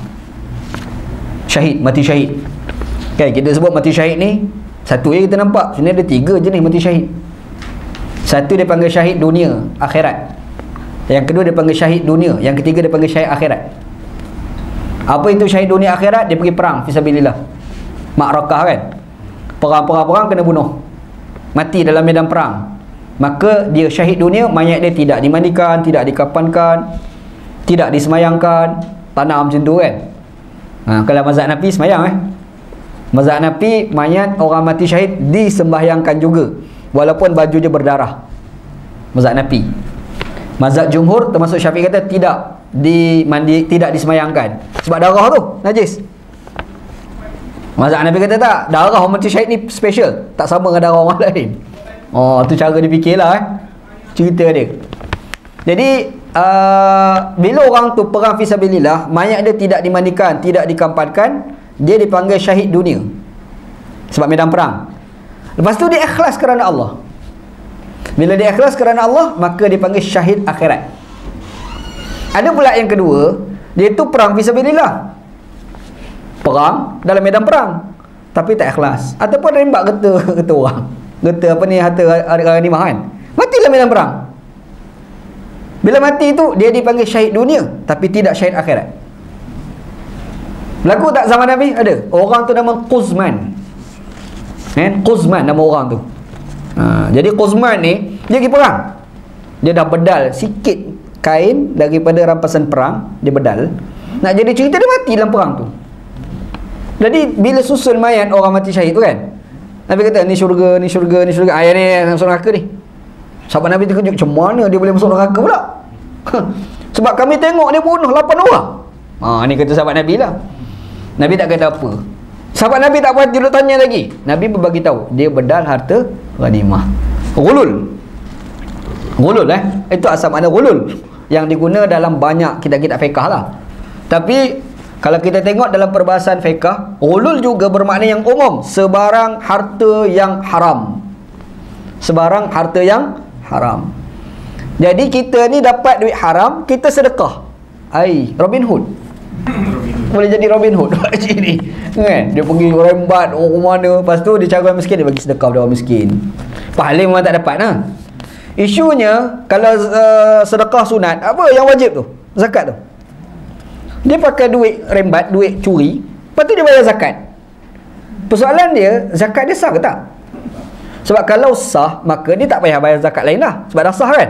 Syahid, mati syahid. Kan kita sebut mati syahid ni satu je kita nampak. Sebenarnya ada 3 jenis mati syahid. Satu dia panggil syahid dunia, akhirat. Yang kedua dia panggil syahid dunia, yang ketiga dia panggil syahid akhirat. Apa itu syahid dunia akhirat? Dia pergi perang fisabilillah. Ma'rakah kan? Perang kena bunuh, mati dalam medan perang. Maka dia syahid dunia, mayat dia tidak dimandikan, tidak dikapankan, tidak disemayangkan. Tanah macam tu kan. Kalau mazhab Nabi semayang mazhab Nabi, mayat orang mati syahid disembahyangkan juga walaupun baju dia berdarah. Mazhab Nabi. Mazhab jumhur termasuk Syafi'i kata tidak dimandi, tidak disemayangkan sebab darah tu najis. Mazhab Nabi kata tak, darah orang mati syahid ni special, tak sama dengan darah orang lain. Tu cara dia fikirlah cerita dia. Jadi bila orang tu perang fisabilillah, mayat dia tidak dimandikan, tidak dikampankan, dia dipanggil syahid dunia sebab medan perang. Lepas tu dia ikhlas kerana Allah. Bila dia ikhlas kerana Allah, maka dipanggil syahid akhirat. Ada pula yang kedua, dia tu perang fisabilillah, perang dalam medan perang tapi tak ikhlas, ataupun rembat kata orang, kata apa ni, harta ghanimah kan, mati dalam medan perang. Bila mati tu dia dipanggil syahid dunia tapi tidak syahid akhirat. Berlaku tak zaman Nabi? Ada orang tu nama Quzman. Quzman nama orang tu. Jadi Quzman ni dia pergi perang, dia dah bedal sikit kain daripada rampasan perang, dia bedal. Nak jadi cerita dia mati dalam perang tu. Jadi bila susun mayat orang mati syahid tu kan, Nabi kata ni syurga, ni syurga, ni syurga. Ayat ni masuk neraka ni. Sahabat Nabi terkejut, macam mana dia boleh masuk neraka pula? Sebab kami tengok dia bunuh 8 orang. Ni kata sahabat Nabi lah. Nabi tak kata apa. Sahabat Nabi tak buat duduk tanya lagi. Nabi berbagi tahu dia bedal harta ghanimah. Ghulul. Ghulul itu asal makna ghulul yang diguna dalam banyak kitab-kitab fiqh lah. Tapi kalau kita tengok dalam perbahasan fiqh, ghulul juga bermakna yang umum, sebarang harta yang haram. Sebarang harta yang haram. Jadi kita ni dapat duit haram, kita sedekah. Robin Hood. Boleh jadi Robin Hood macam ni. Kan? Dia pergi rembat orang mana, lepas tu dia cari orang miskin, dia bagi sedekah pada orang miskin. Pahala memang tak dapat lah. Isunya kalau sedekah sunat, apa yang wajib tu? Zakat tu. Dia pakai duit rembat, duit curi, lepas tu dia bayar zakat. Persoalan dia, zakat dia sah ke tak? Sebab kalau sah, maka dia tak payah bayar zakat lain lah. Sebab dah sah kan?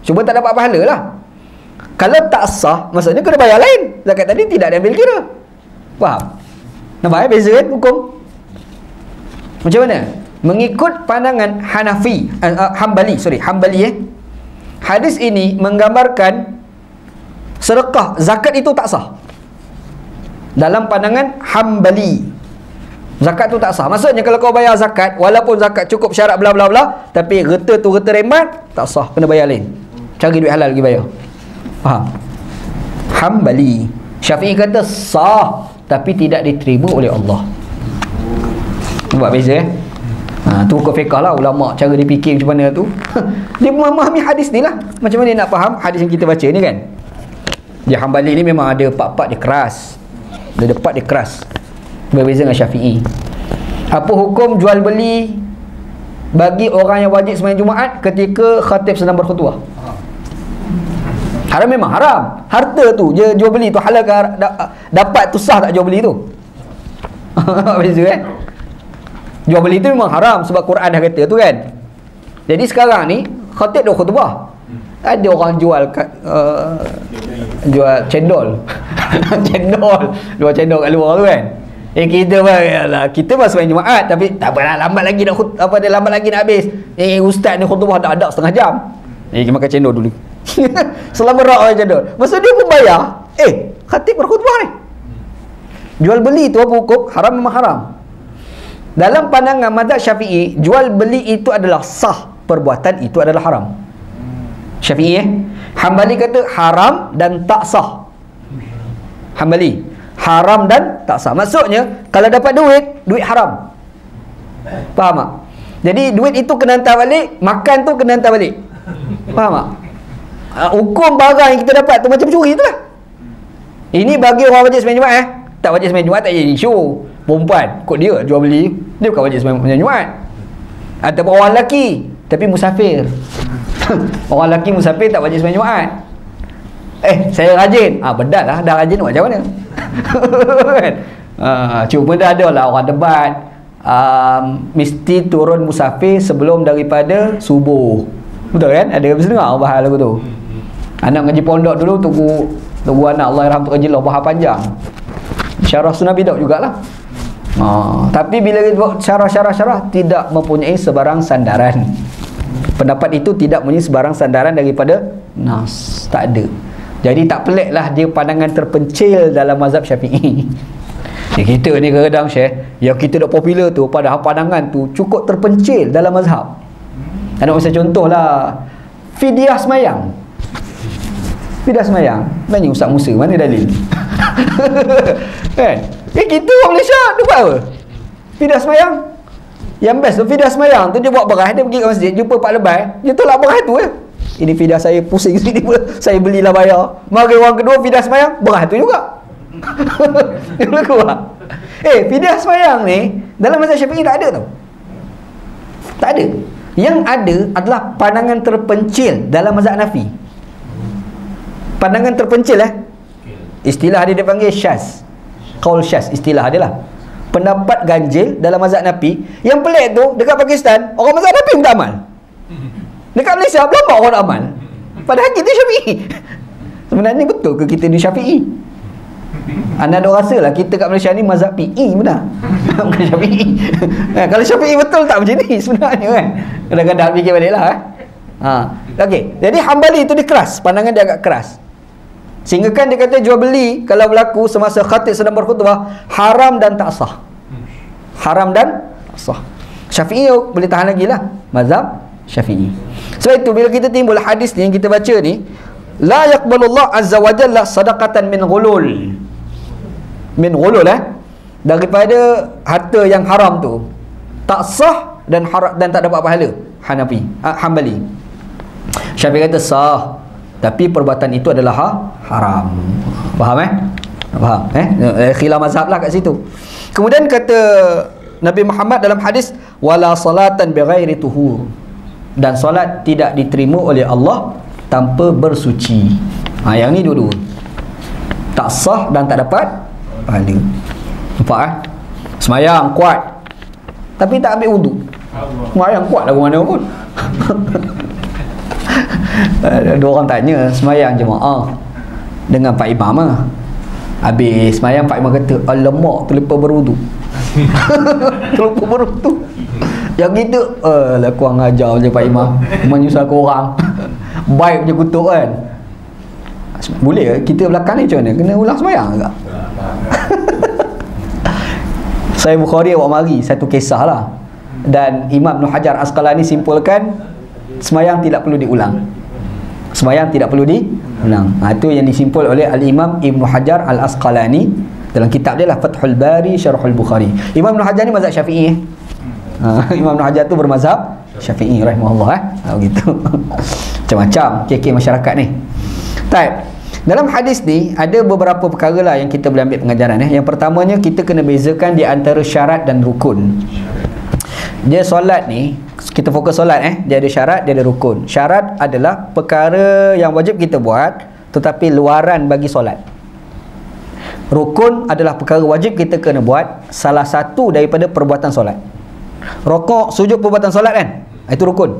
Cuma tak dapat pahala lah. Kalau tak sah, maksudnya kena bayar lain. Zakat tadi tidak diambil kira. Faham? Nampak beza kan hukum? Macam mana? Mengikut pandangan Hambali, hadis ini menggambarkan sedekah, zakat itu tak sah. Dalam pandangan Hambali, zakat tu tak sah. Maksudnya kalau kau bayar zakat, walaupun zakat cukup syarat bla bla bla, tapi reta tu reta rembat, tak sah, kena bayar lain. Cari duit halal lagi bayar. Faham? Hambali. Syafi'i kata sah, tapi tidak diterima oleh Allah. Nampak beza tu hukum fiqh lah, ulama cara dia fikir macam mana tu. Dia memahami hadis ni lah. Macam mana dia nak faham hadis yang kita baca ni kan. Dia Hambali ni memang ada part-part dia keras. Dia ada part dia keras. Berbeza dengan Syafi'i. Apa hukum jual beli bagi orang yang wajib sembahyang Jumaat ketika khatib sedang berkhutbah? Haram, memang haram. Harta tu je jual beli tu halal ke dapat tu sah tak jual beli tu? Beza kan? Jual beli tu memang haram sebab Quran dah kata tu kan. Jadi sekarang ni khatib dah khutbah, ada orang jual jual cendol. Jual cendol kat luar tu kan. Kita mah sembahyang Jumaat tapi tak apalah, lambat lagi nak lambat lagi nak habis. Ustaz ni khutbah dah setengah jam. Kita makan cendol dulu. Selama rak cendol. Maksud dia pun bayar. Khatib berkhutbah ni. Jual beli tu apa hukum? Haram, memang haram. Dalam pandangan mazhab Syafi'i, jual beli itu adalah sah, perbuatan itu adalah haram. Syafi'i Hambali kata haram dan tak sah. Hambali, haram dan tak sah. Maksudnya kalau dapat duit haram. Faham tak? Jadi duit itu kena hantar balik, makan tu kena hantar balik. Faham tak? Hukum barang yang kita dapat tu macam curi tu lah. Ini bagi orang wajib sembahyang Jumaat tak wajib sembahyang Jumaat tak jadi isu. Perempuan kot dia jual beli, dia bukan wajib sembahyang Jumaat. Ataupun orang lelaki tapi musafir. Orang lelaki musafir tak wajib sembahyang Jumaat. Saya rajin. Bedat lah, dah rajin macam mana? Cuma dah ada lah orang debat, mesti turun musafir sebelum daripada subuh. Betul kan? Ada mesti dengar bahas lagu tu. Anak ngaji pondok dulu tunggu anak Allah yarham tu ngaji bahas panjang. Syarah sunnah bidah jugalah. Tapi bila buat syarah tidak mempunyai sebarang sandaran. Pendapat itu tidak mempunyai sebarang sandaran daripada nas. Tak ada. Jadi tak peliklah dia pandangan terpencil dalam mazhab Syafi'i. Kita ni kadang-kadang yang kita dah popular tu, padahal pandangan tu cukup terpencil dalam mazhab. Ada macam contohlah fidyah semayang. Fidyah semayang. Tanya Ustaz Musa, mana dalil? Kan? Kita orang Malaysia dia buat apa? Fidyah semayang. Yang best tu fidyah semayang tu dia buat beras, dia pergi ke masjid jumpa Pak Lebay, dia tolak beras tu ini fidyah saya pusing sikit saya belilah bayar. Mari orang kedua fidyah semayang, beras tu juga. Dia berlaku lah. Fidyah semayang ni dalam mazhab Syafi'i tak ada tau. Tak ada. Yang ada adalah pandangan terpencil dalam mazhab Hanafi. Pandangan terpencil istilah dia dipanggil syaz. Qaul syaz, istilah dia lah. Pendapat ganjil dalam mazhab Hanafi. Yang pelik tu dekat Pakistan orang mazhab Hanafi pun tak amal. Dekat Malaysia berapa orang nak amal? Padahal kita Syafi'i. Sebenarnya betul ke kita ni Syafi'i? Anda ada rasa lah kita kat Malaysia ni mazhab PI benar. Bukan Syafi'i. Kalau Syafi'i betul tak macam ni sebenarnya kan. Kadang-kadang fikir balik lah. Okey. Jadi Hambali itu dia keras. Pandangan dia agak keras. Sehingga kan dia kata jual beli kalau berlaku semasa khatib sedang berkhutbah haram dan tak sah. Haram dan tak sah. Syafi'i boleh tahan lagi lah, mazhab Syafi'i. Sebab itu bila kita timbul hadis ni yang kita baca ni, la yaqbalullah azza wa jalla sadaqatan min ghulul. Min ghulul daripada harta yang haram tu. Tak sah dan tak dapat pahala. Hambali. Syafi'i kata sah, tapi perbuatan itu adalah haram. Faham Faham khilaf mazhab lah kat situ. Kemudian kata Nabi Muhammad dalam hadis, wala salatan bighairi tuhur, dan solat tidak diterima oleh Allah tanpa bersuci. Yang ni dua-dua tak sah dan tak dapat pahala. Nampak semayang kuat tapi tak ambil wudu. Semayang kuat lagu mana pun. Ada orang tanya semayang jemaah dengan Pak Imam habis semayang Pak Imam kata alamak terlepas berwudu. Terlepas berwudu. Yang kita lah kurang ajar je Pak Imam, menyusahkan orang. Baik je kutuk kan. Boleh kita belakang ni macam mana? Kena ulang semayang agak. Saya Bukhari awak mari satu kisah lah, dan Imam Ibn Hajar Asqalani simpulkan semayang tidak perlu diulang. Semayang tidak perlu diulang. Itu yang disimpul oleh Al-Imam Ibn Hajar Al-Asqalani dalam kitab dia lah Fathul Bari Syarhul Bukhari. Imam Ibn Hajar ni mazhab Syafi'i. Imam Ibn Hajar tu bermazhab Syafi'i rahimahullah begitu. Macam-macam kek masyarakat ni. Baik. Dalam hadis ni ada beberapa perkara lah yang kita boleh ambil pengajaran. Yang pertamanya, kita kena bezakan di antara syarat dan rukun. Dia solat ni, kita fokus solat dia ada syarat, dia ada rukun. Syarat adalah perkara yang wajib kita buat tetapi luaran bagi solat. Rukun adalah perkara wajib kita kena buat, salah satu daripada perbuatan solat. Rokok, sujud perbuatan solat itu rukun.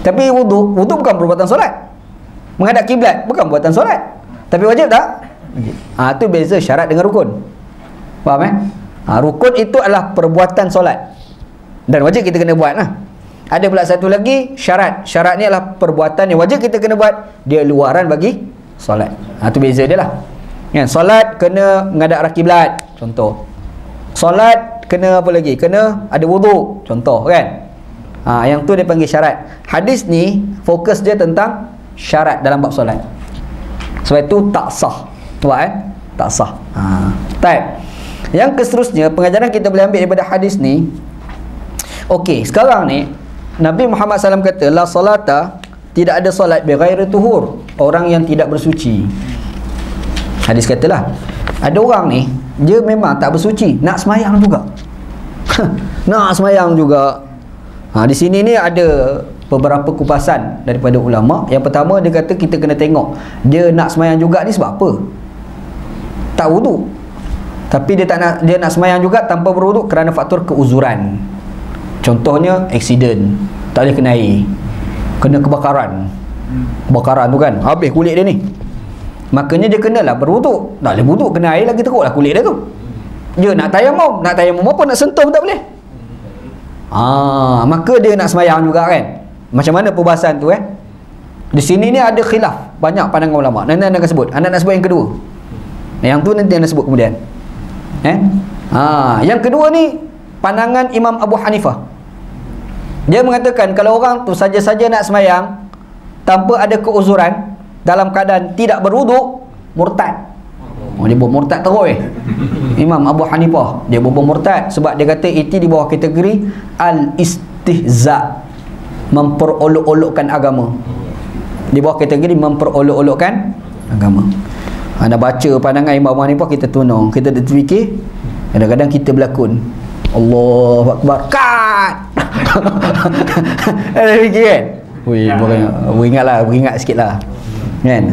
Tapi wudu bukan perbuatan solat. Menghadap kiblat bukan perbuatan solat, tapi wajib tak? Itu beza syarat dengan rukun. Faham rukun itu adalah perbuatan solat dan wajib kita kena buat lah. Ada pula satu lagi syarat. Syarat ni adalah perbuatan yang wajib kita kena buat, dia luaran bagi solat. Itu beza dia lah. Solat kena menghadap arah kiblat, contoh. Solat kena apa lagi? Kena ada wudu, contoh kan. Yang tu dia panggil syarat. Hadis ni fokus dia tentang syarat dalam bab solat. Sebab itu tak sah. Tak sah. Baik. Yang seterusnya, pengajaran kita boleh ambil daripada hadis ni. Okey, sekarang ni Nabi Muhammad SAW kata la salata, tidak ada solat bighairi tuhur, orang yang tidak bersuci. Hadis katalah ada orang ni dia memang tak bersuci, nak semayang juga. Nak semayang juga. Di sini ni ada beberapa kupasan daripada ulama. Yang pertama, dia kata kita kena tengok dia nak semayang juga ni sebab apa. Tak wudu, tapi dia nak semayang juga tanpa berwuduk kerana faktor keuzuran. Contohnya aksiden, tak boleh kena air, kena kebakaran. Kebakaran tu kan habis kulit dia ni, makanya dia kenalah berwuduk. Tak boleh wuduk, kena air lagi teruklah kulit dia tu. Dia nak tayamum apa, nak sentuh pun tak boleh. Maka dia nak semayang juga kan. Macam mana perbahasan tu Di sini ni ada khilaf, banyak pandangan ulama. Nanti anda akan sebut. Anda nak sebut yang kedua. Yang tu nanti anda sebut kemudian. Yang kedua ni pandangan Imam Abu Hanifah. Dia mengatakan kalau orang tu saja-saja nak semayang tanpa ada keuzuran, dalam keadaan tidak berwuduk, murtad. Dia bermurtad terus Imam Abu Hanifah dia bermurtad sebab dia kata itu di bawah kategori al-istihza, memperolok-olokkan agama. Di bawah kategori memperolok-olokkan agama. Anda baca pandangan Imam Abu Hanifah, kita tunang, kita terfikir, kadang-kadang kita berlakon Allahu Akbar, kat. Ada fikir kan? Beringat sikitlah kan.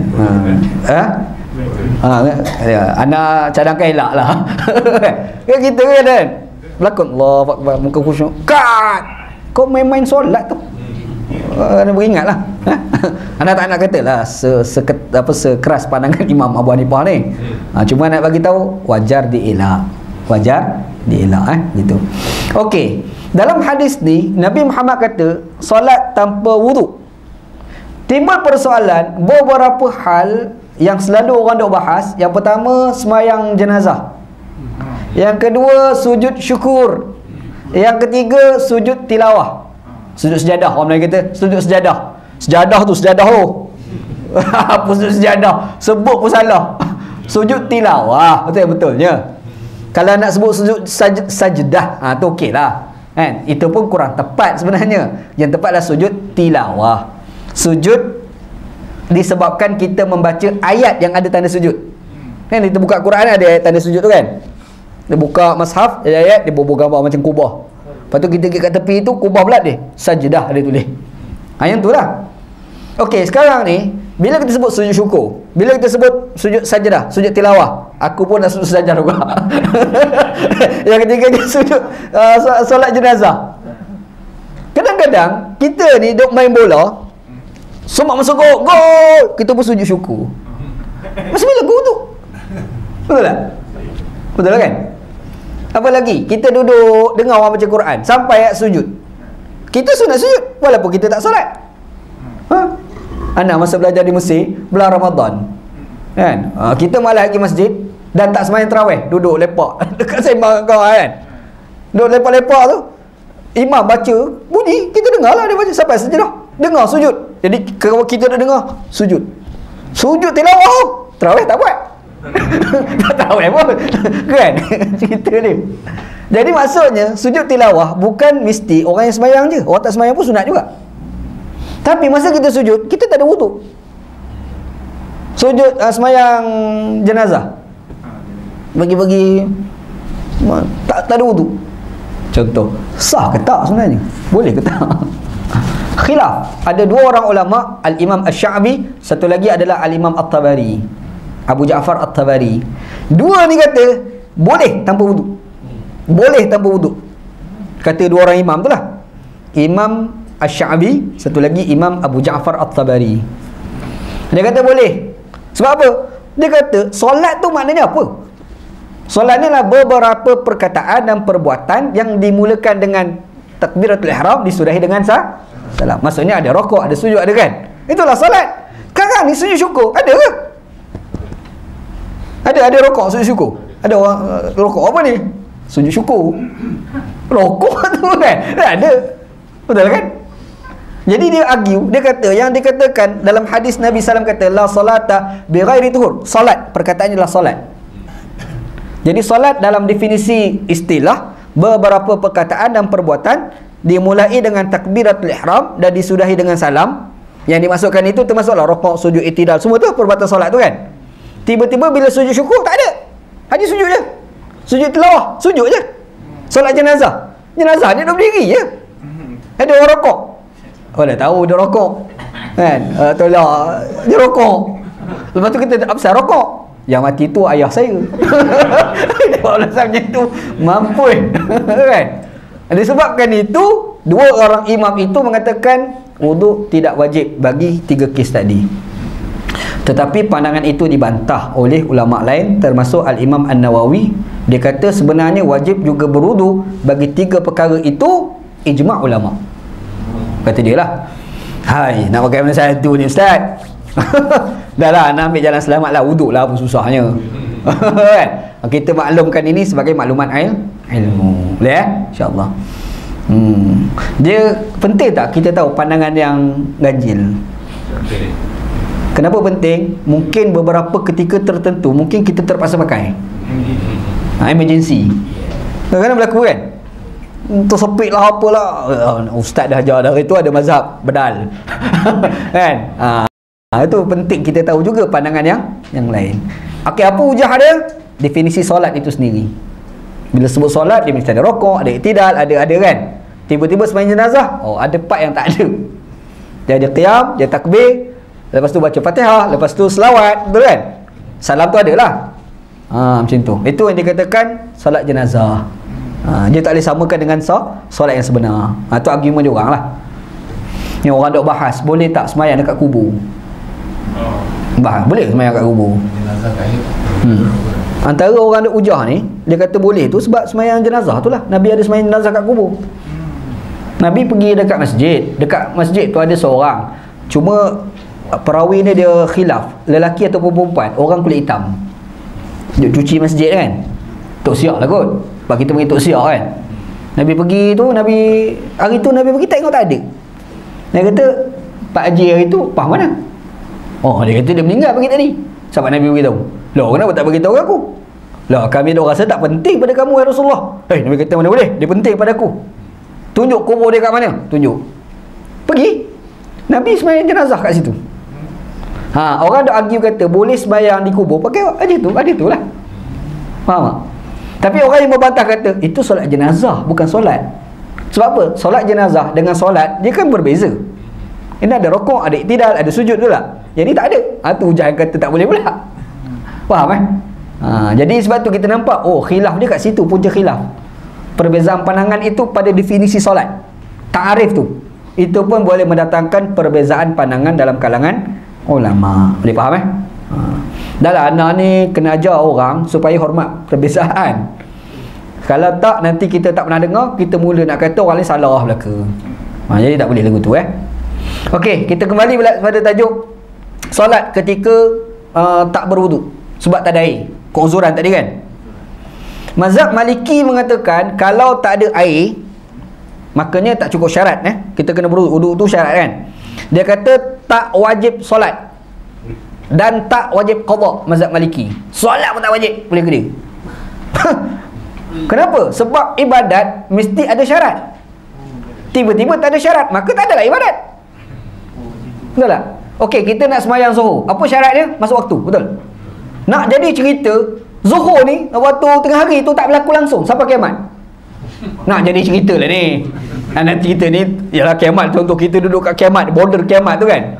Anda cadangkan elak lah. Kan kita kan berlakon Allahu Akbar, muka khusyuk, kat. Kau main-main solat tu. Anda beringat lah. Anda tak nak kata lah sekeras pandangan Imam Abu Hanifah ni. Cuma nak bagi tahu wajar dielak. Gitu. Okey, dalam hadis ni Nabi Muhammad kata solat tanpa wudu. Timbul persoalan beberapa hal yang selalu orang duk bahas. Yang pertama, semayang jenazah. Yang kedua, sujud syukur. Yang ketiga, sujud tilawah. Sujud sejadah. Orang Melayu kata sujud sejadah. Sejadah tu, sejadah tu. Apa sujud sejadah? Sebut pun salah. Sujud tilawah. Betul-betulnya. Kalau nak sebut sujud sajdah, tu okey lah. Kan? Itu pun kurang tepat sebenarnya. Yang tepatlah sujud tilawah. Sujud disebabkan kita membaca ayat yang ada tanda sujud. Kan kita buka Quran ada ayat tanda sujud tu kan. Dia buka mushaf, ada ayat dia bubuh gambar macam kubah. Lepas tu kita kat tepi tu kubah pula dia sajdah dia tulis. Yang tu lah. Okey, sekarang ni bila kita sebut sujud syukur, bila kita sebut sujud sajdah, sujud tilawah, aku pun nak sujud sajdah juga. Yang ketiga dia sujud solat jenazah. Kadang-kadang kita ni duk main bola, semak masuk gol, kita pun sujud syukur. Masa bila gol tu? Betul tak? Betul kan? Apa lagi? Kita duduk dengar orang baca Quran sampai ayat sujud. Kita sunat sujud walaupun kita tak solat. Anak masa belajar di Mesir bulan Ramadan. Kan? Kita malah pergi masjid dan tak sembahyang tarawih, duduk lepak dekat sembang kawan kan. Duduk lepak-lepak tu. Imam baca, bunyi, kita dengarlah dia baca sampai sejadah. Dengar sujud. Jadi kalau kita nak dengar sujud. Sujud tilawah. Tarawih tak buat. Tak tarawih pun. Kan? Cerita dia. Jadi maksudnya sujud tilawah bukan mesti orang yang sembahyang je. Orang tak sembahyang pun sunat juga. Tapi masa kita sujud, kita tak ada wuduk. Sujud sembahyang jenazah, bagi-bagi tak ada wuduk. Contoh, sah ke tak sebenarnya? Boleh ke tak? Khilaf. Ada dua orang ulama, Al-Imam Asy-Sya'bi, satu lagi adalah Al-Imam At-Tabari, Abu Ja'far At-Tabari. Dua ni kata boleh tanpa wuduk. Boleh tanpa wuduk. Kata dua orang imam tu lah. Imam Asy-Sya'bi, satu lagi Imam Abu Ja'far At-Tabari. Dia kata boleh. Sebab apa? Dia kata solat tu maknanya apa? Solat ni adalah beberapa perkataan dan perbuatan yang dimulakan dengan takbiratul ihram, disudahi dengan salam. Maksudnya ada rokok, ada sujud, ada kan? Itulah solat. Sekarang ni sujud syukur ada ke? Ada rokok sujud syukur. Ada orang rokok apa ni? Sujud syukur. Rokok tu kan? Tak ada. Betul kan? Jadi dia argue, dia kata yang dikatakan dalam hadis Nabi SAW kata la salata bi ghairi tuhur. Solat, perkataannya adalah solat. Jadi solat dalam definisi istilah beberapa perkataan dan perbuatan dimulai dengan takbiratul ihram dan disudahi dengan salam. Yang dimasukkan itu termasuklah rukuk, sujud, i'tidal, semua tu perbuatan solat tu kan. Tiba-tiba bila sujud syukur tak ada. Hanya sujud je. Sujud tilawah, sujud je. Solat jenazah. Jenazah dia duduk berdiri je. Ada orang rokok. Oh dah tahu dia rokok. Kan? Tolak dia rokok. Lepas tu kita apa pasal rokok? Yang mati tu ayah saya. Kalau macam tu mampus. Kan? Disebabkan itu dua orang imam itu mengatakan wuduk tidak wajib bagi tiga kes tadi. Tetapi pandangan itu dibantah oleh ulama lain termasuk Al-Imam An-Nawawi. Dia kata sebenarnya wajib juga berwuduk bagi tiga perkara itu ijma' ulama. Kata dia lah. Hai, nak pakai mana satu ni ustaz? Dah lah, nak ambil jalan selamat lah, wuduk lah, apa susahnya. Kita maklumkan ini sebagai maklumat ilmu. Boleh InsyaAllah. Dia penting tak kita tahu pandangan yang ganjil? Kenapa penting? Mungkin beberapa ketika tertentu mungkin kita terpaksa pakai. Emergency. Kadang-kadang berlaku kan? Tersepit lah apalah. Ustaz dah ajar dah, itu ada mazhab bedal. Kan? Itu penting kita tahu juga pandangan yang lain. Okey, apa hujah dia? Definisi solat itu sendiri. Bila sebut solat dia mesti ada rokok, ada i'tidal, ada kan. Tiba-tiba sembahyang jenazah, ada part yang tak ada. Dia ada qiyam, dia takbir, lepas tu baca Fatihah, lepas tu selawat, betul kan? Salam tu adalah. Macam tu. Itu yang dikatakan solat jenazah. Dia tak boleh samakan dengan solat yang sebenar. Itu argument dia orang lah. Ni orang dok bahas, boleh tak sembahyang dekat kubur? Boleh sembahyang dekat kubur. Antara orang dok ujah ni, dia kata boleh tu sebab sembahyang jenazah tu lah. Nabi ada sembahyang jenazah kat kubur. Nabi pergi dekat masjid. Dekat masjid tu ada seorang. Cuma perawi ni dia khilaf, lelaki ataupun perempuan, orang kulit hitam. Duk cuci masjid kan. Tok siap lah kot. Sebab kita panggil tok siap kan. Nabi pergi tu, hari tu Nabi pergi tengok tak ada. Dia kata, Pak Haji hari tu, Pah mana? Oh, dia kata dia meninggal pagi tadi. Sahabat Nabi beritahu. Loh, kenapa tak beritahu aku? Lah, kami dah rasa tak penting pada kamu ya Rasulullah. Nabi kata mana boleh? Dia penting pada aku. Tunjuk kubur dia kat mana? Tunjuk. Pergi. Nabi sembahyang jenazah kat situ. Orang dah argue kata boleh sembahyang di kubur pakai ada tu lah. Faham tak? Tapi orang yang membantah kata itu solat jenazah, bukan solat. Sebab apa? Solat jenazah dengan solat dia kan berbeza. Ini ada rokok, ada iktidal, ada sujud pula. Jadi tak ada. Tu hujah yang kata tak boleh pula. Faham jadi sebab tu kita nampak khilaf dia kat situ, punca khilaf. Perbezaan pandangan itu pada definisi solat. Ta'arif tu. Itu pun boleh mendatangkan perbezaan pandangan dalam kalangan ulama. Boleh faham dah lah, anak ni kena ajar orang supaya hormat perbezaan. Kalau tak, nanti kita tak pernah dengar, kita mula nak kata orang lain salah belaka. Jadi tak boleh lagu tu Okey, kita kembali pada tajuk solat ketika tak berwuduk sebab tak ada air, keuzuran tadi kan. Mazhab Maliki mengatakan kalau tak ada air, makanya tak cukup syarat kita kena berwuduk tu syarat kan. Dia kata tak wajib solat dan tak wajib qada. Mazhab Maliki, solat pun tak wajib, boleh ke dia? Kenapa? Sebab ibadat mesti ada syarat. Tiba-tiba tak ada syarat, maka tak adalah ibadat. Betul tak? Okey, kita nak sembahyang Zuhur, apa syarat dia? Masuk waktu, betul? Nak jadi cerita Zuhur ni waktu tengah hari tu tak berlaku langsung sampai kiamat. Nak jadi cerita lah ni. Nanti kita ni ialah kiamat, contoh kita duduk kat kiamat, border kiamat tu kan.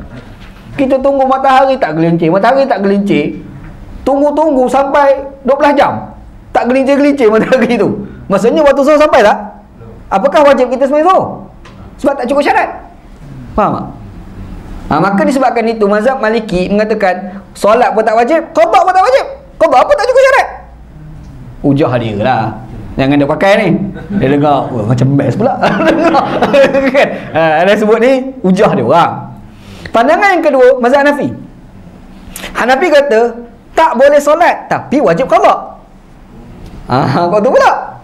Kita tunggu matahari tak gelincir, tunggu sampai 12 jam tak gelincir matahari tu. Maksudnya waktu Zuhur sampai tak? Apakah wajib kita sembahyang Zuhur? Sebab tak cukup syarat. Faham tak? Maka disebabkan itu mazhab Maliki mengatakan solat pun tak wajib, qada pun tak wajib. Qada apa tak cukup syarat? Ujah dia lah. Jangan dia pakai ni. Dia dengar macam best pula. Kan? Ada sebut ni ujah dia orang. Pandangan yang kedua, mazhab Hanafi. Hanafi kata tak boleh solat tapi wajib qada. Kau tu pula.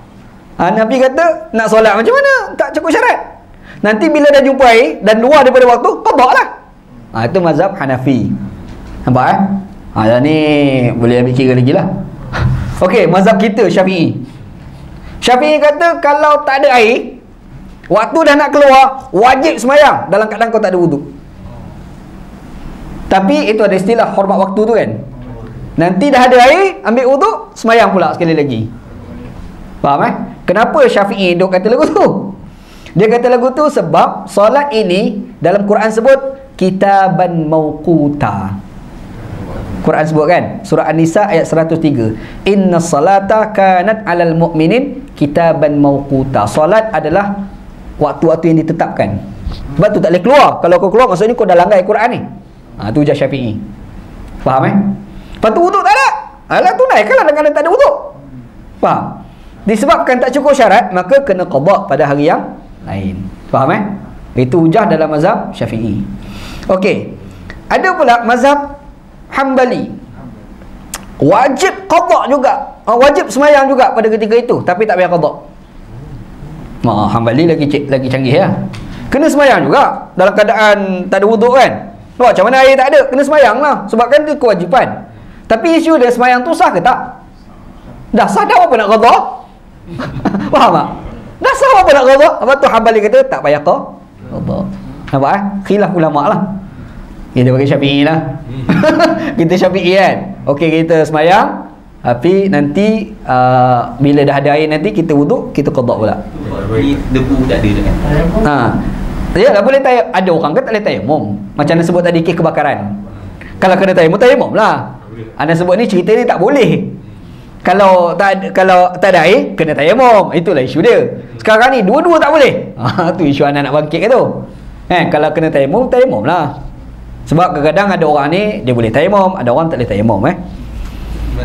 Hanafi kata nak solat macam mana? Tak cukup syarat. Nanti bila dah jumpa air dan luar daripada waktu, qada lah. Itu mazhab Hanafi. Nampak dah ni boleh ambil kira lagi lah. Okey, mazhab kita Syafi'i. Syafi'i kata kalau tak ada air, waktu dah nak keluar, wajib sembahyang dalam keadaan kau tak ada wuduk. Tapi itu ada istilah hormat waktu tu kan. Nanti dah ada air, ambil wuduk, sembahyang pula sekali lagi. Faham Kenapa Syafi'i duk kata lagu tu? Dia kata lagu tu sebab solat ini dalam Quran sebut kitaban mauquta. Quran sebut kan, surah An-Nisa ayat 103, inna salata kanat alal mu'minin kitaban mauquta. Solat adalah waktu-waktu yang ditetapkan. Sebab tu tak boleh keluar. Kalau kau keluar, maksudnya kau dah langgar Quran ni. Tu ujar Syafi'i. Faham Lepas tu wuduk tak ada. Alah tunaikanlah dengan tak ada wuduk. Faham? Disebabkan tak cukup syarat, maka kena qada pada hari yang lain. Faham Itu hujah dalam mazhab Syafi'i. Okey. Ada pula mazhab Hambali. Wajib qada juga. Wajib sembahyang juga pada ketika itu, tapi tak payah qada. Hambali lagi canggih Kena sembahyang juga dalam keadaan tak ada wuduk kan. Macam mana air tak ada, kena sembahyang lah. Sebab kan itu kewajipan. Tapi isu dia sembahyang tu sah ke tak? Dah sah, dah apa nak qada? Faham tak? Dah sah apa nak qada? Apa tu Hambali kata tak payah qada. Nampak khilaf ulama lah. Kita bagi Syafi'i lah. Kita Syafi'i kan. Okey, kita sembahyang, tapi nanti bila dah ada air nanti kita wuduk, kita qada pula. Debu tak ada kan? Ya lah, boleh tayamum. Ada orang kan tak boleh tayamum. Macam anda sebut tadi kes kebakaran. Kalau kena tayamum lah. Anda sebut ni cerita ni tak boleh. Kalau tak ada air, kena tayamum. Itulah isu dia. Sekarang ni dua-dua tak boleh. Tu isu anda nak bangkit ke tu. Kalau kena tayamum lah. Sebab kadang-kadang ada orang ni dia boleh tayamum, ada orang tak boleh tayamum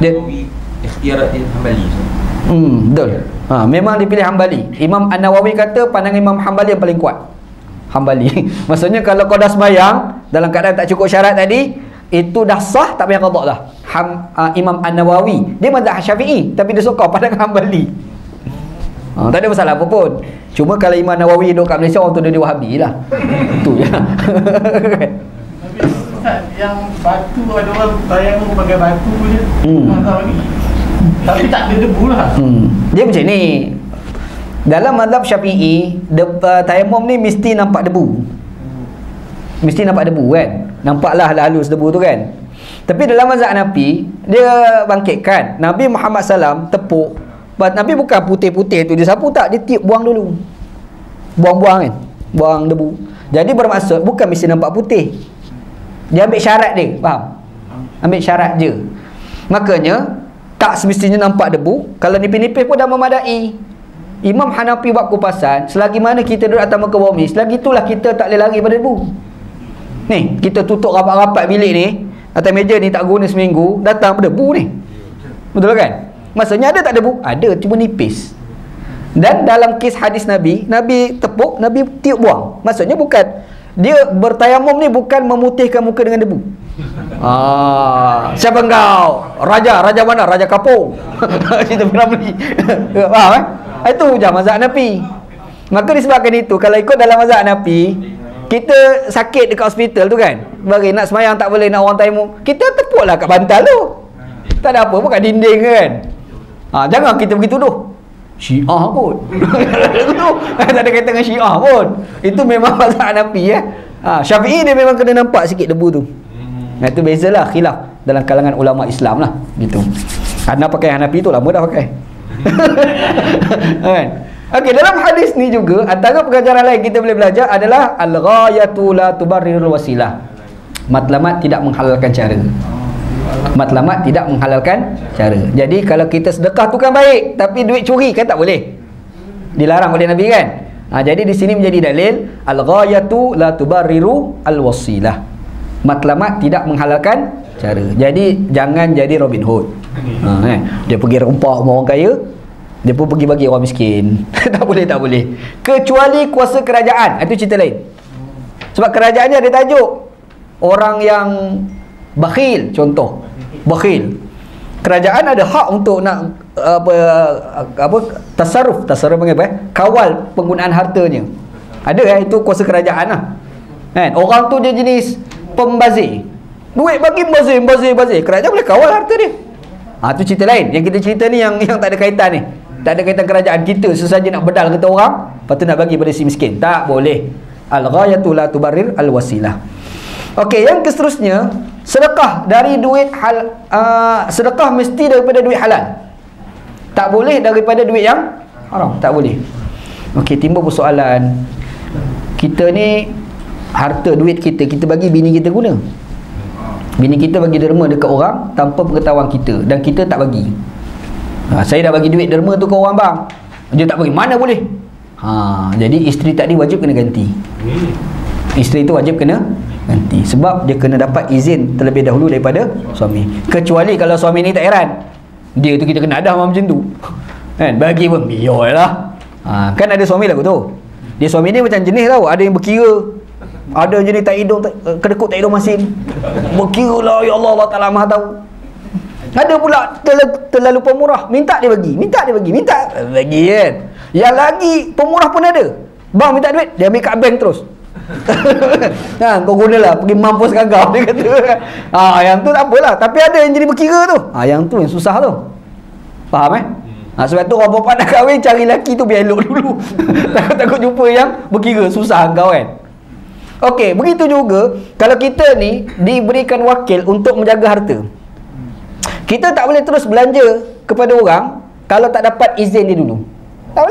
dia ikhtiarat dia Hambali. Betul. Memang dipilih Hambali. Imam An-Nawawi kata pandangan Imam Hambali yang paling kuat. Hambali. Maksudnya kalau kau dah sembahyang dalam keadaan tak cukup syarat tadi, itu dah sah, tak payah qada dah. Imam An-Nawawi, dia mazhab Syafi'i tapi dia suka pandangan Hambali. Tak ada masalah apa pun. Cuma kalau Imam Nawawi duduk kat Malaysia, orang tu dia Wahabi lah. Itu je. Yang batu ada orang tayamum pakai batu je. Tapi tak ada debu lah. Dia macam ni. Dalam mazhab Syafi'i, tayamum ni mesti nampak debu. Mesti nampak debu kan. Nampaklah halus debu tu kan. Tapi dalam mazhab Hanafi, dia bangkitkan Nabi Muhammad SAW tepuk. Nabi bukan putih-putih tu dia sapu, tak, dia tiup buang dulu. Buang-buang kan. Buang debu. Jadi bermaksud bukan mesti nampak putih. Dia ambil syarat dia, faham? Ambil syarat je. Makanya tak semestinya nampak debu. Kalau nipis-nipis pun dah memadai. Imam Hanafi buat kupasan, selagi mana kita duduk atas muka bumi, selagi itulah kita tak boleh lari pada debu. Ni, kita tutup rapat-rapat bilik ni, atas meja ni tak guna seminggu, datang berdebu ni. Betul kan? Maksudnya ada tak debu? Ada, cuma nipis. Dan dalam kes hadis Nabi, Nabi tepuk, Nabi tiup buang. Maksudnya bukan, dia bertayamum ni bukan memutihkan muka dengan debu. Siapa engkau? Raja mana? Raja Kapung. Cerita Ramli. Faham Itu je mazhab Hanafi. Maka disebabkan itu, kalau ikut dalam mazhab Hanafi, kita sakit dekat hospital tu kan, bagi nak semayang tak boleh, nak orang tayamum, kita tepuklah kat bantal tu. Tak ada apa pun kat dinding kan. Jangan kita begitu tu. Syiah pun. Tak ada kaitan dengan Syiah pun. Itu memang mazhab Hanafi Syafi'i dia memang kena nampak sikit debu tu. Itu bezalah, khilaf dalam kalangan ulama Islam lah gitu. Anda pakai Hanafi tu lama dah pakai. Kan? Okey, dalam hadis ni juga antara pengajaran lain kita boleh belajar adalah al-ghayatu la tubarrirul wasilah. Matlamat tidak menghalalkan cara. Matlamat tidak menghalalkan cara. Jadi kalau kita sedekah tu kan baik, tapi duit curi kan tak boleh. Dilarang oleh Nabi kan? Jadi di sini menjadi dalil al-ghayatu la tubarriru al-wasilah. Matlamat tidak menghalalkan cara. Jadi jangan jadi Robin Hood. Dia pergi rompak rumah orang kaya, dia pun pergi bagi orang miskin. Tak boleh. Kecuali kuasa kerajaan, itu cerita lain. Sebab kerajaannya ada tajuk orang yang bakhil, contoh bakhil. Kerajaan ada hak untuk nak tasarruf panggil apa kawal penggunaan hartanya. Ada itu kuasa kerajaan lah. Kan? Orang tu dia jenis pembazir. Duit bagi bazir. Kerajaan boleh kawal harta dia. Itu cerita lain. Yang kita cerita ni yang tak ada kaitan ni. Tak ada kaitan kerajaan kita, sesaja nak bedal kata orang, lepas tu nak bagi pada si miskin. Tak boleh. Al-ghayatu la tubarrir al-wasilah. Okey, yang seterusnya, sedekah dari duit sedekah mesti daripada duit halal. Tak boleh daripada duit yang haram. Tak boleh. Okey, timbul persoalan. Kita ni harta duit kita bagi bini kita guna. Bini kita bagi derma dekat orang tanpa pengetahuan kita, dan kita tak bagi. Saya dah bagi duit derma tu ke orang bang, dia tak bagi, mana boleh. Jadi isteri tadi wajib kena ganti. Isteri tu wajib kena ganti, sebab dia kena dapat izin terlebih dahulu daripada suami. Kecuali kalau suami ni tak heran, dia tu kita kena ada macam tu kan, bagi pun biarlah. Kan ada suami lagu tu, dia suami ni macam jenis tau, ada yang berkira, ada jenis tak hidung, kedekut tak hidung masin, berkira lah, ya Allah, Allah Ta'ala maha tahu. Ada pula terlalu pemurah, minta dia bagi kan. Yang lagi pemurah pun ada, bang minta duit, dia ambil kat bank terus. Kau gunalah, pergi mampus kagau, dia kata. Yang tu tak apalah, tapi ada yang jadi berkira tu. Yang tu yang susah tu. Faham sebab tu orang perempuan nak kahwin, cari lelaki tu biar elok dulu. Takut jumpa yang berkira, susah kau kan. Okey, begitu juga kalau kita ni diberikan wakil untuk menjaga harta. Kita tak boleh terus belanja kepada orang kalau tak dapat izin dia dulu. Tak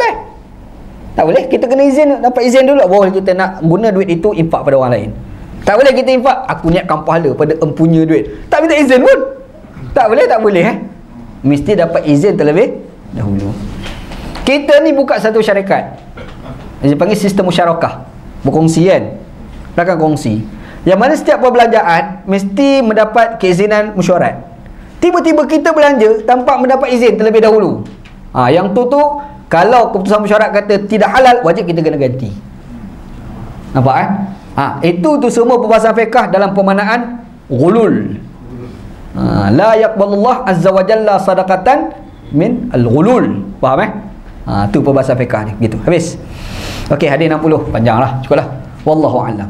boleh. Kita kena izin, dapat izin dulu baru kita nak guna duit itu infak pada orang lain. Tak boleh kita infak, aku niatkan pahala pada empunya duit, tak minta izin pun. Tak boleh Mesti dapat izin terlebih dahulu. Kita ni buka satu syarikat, dia panggil sistem musyarakah, berkongsi kan, rakan kongsi, yang mana setiap perbelanjaan mesti mendapat keizinan mesyuarat. Tiba-tiba kita belanja tanpa mendapat izin terlebih dahulu, yang tu kalau keputusan mesyuarat kata tidak halal, wajib kita kena ganti. Nampak itu semua perbahasan fiqh dalam pemaknaan ghulul. La yaqbalullah azza wa jalla sadaqatan min al-ghulul. Faham Tu perbahasan fiqh ni gitu. Habis. Okey, hadis 60 panjanglah. Cukuplah. Wallahu a'lam.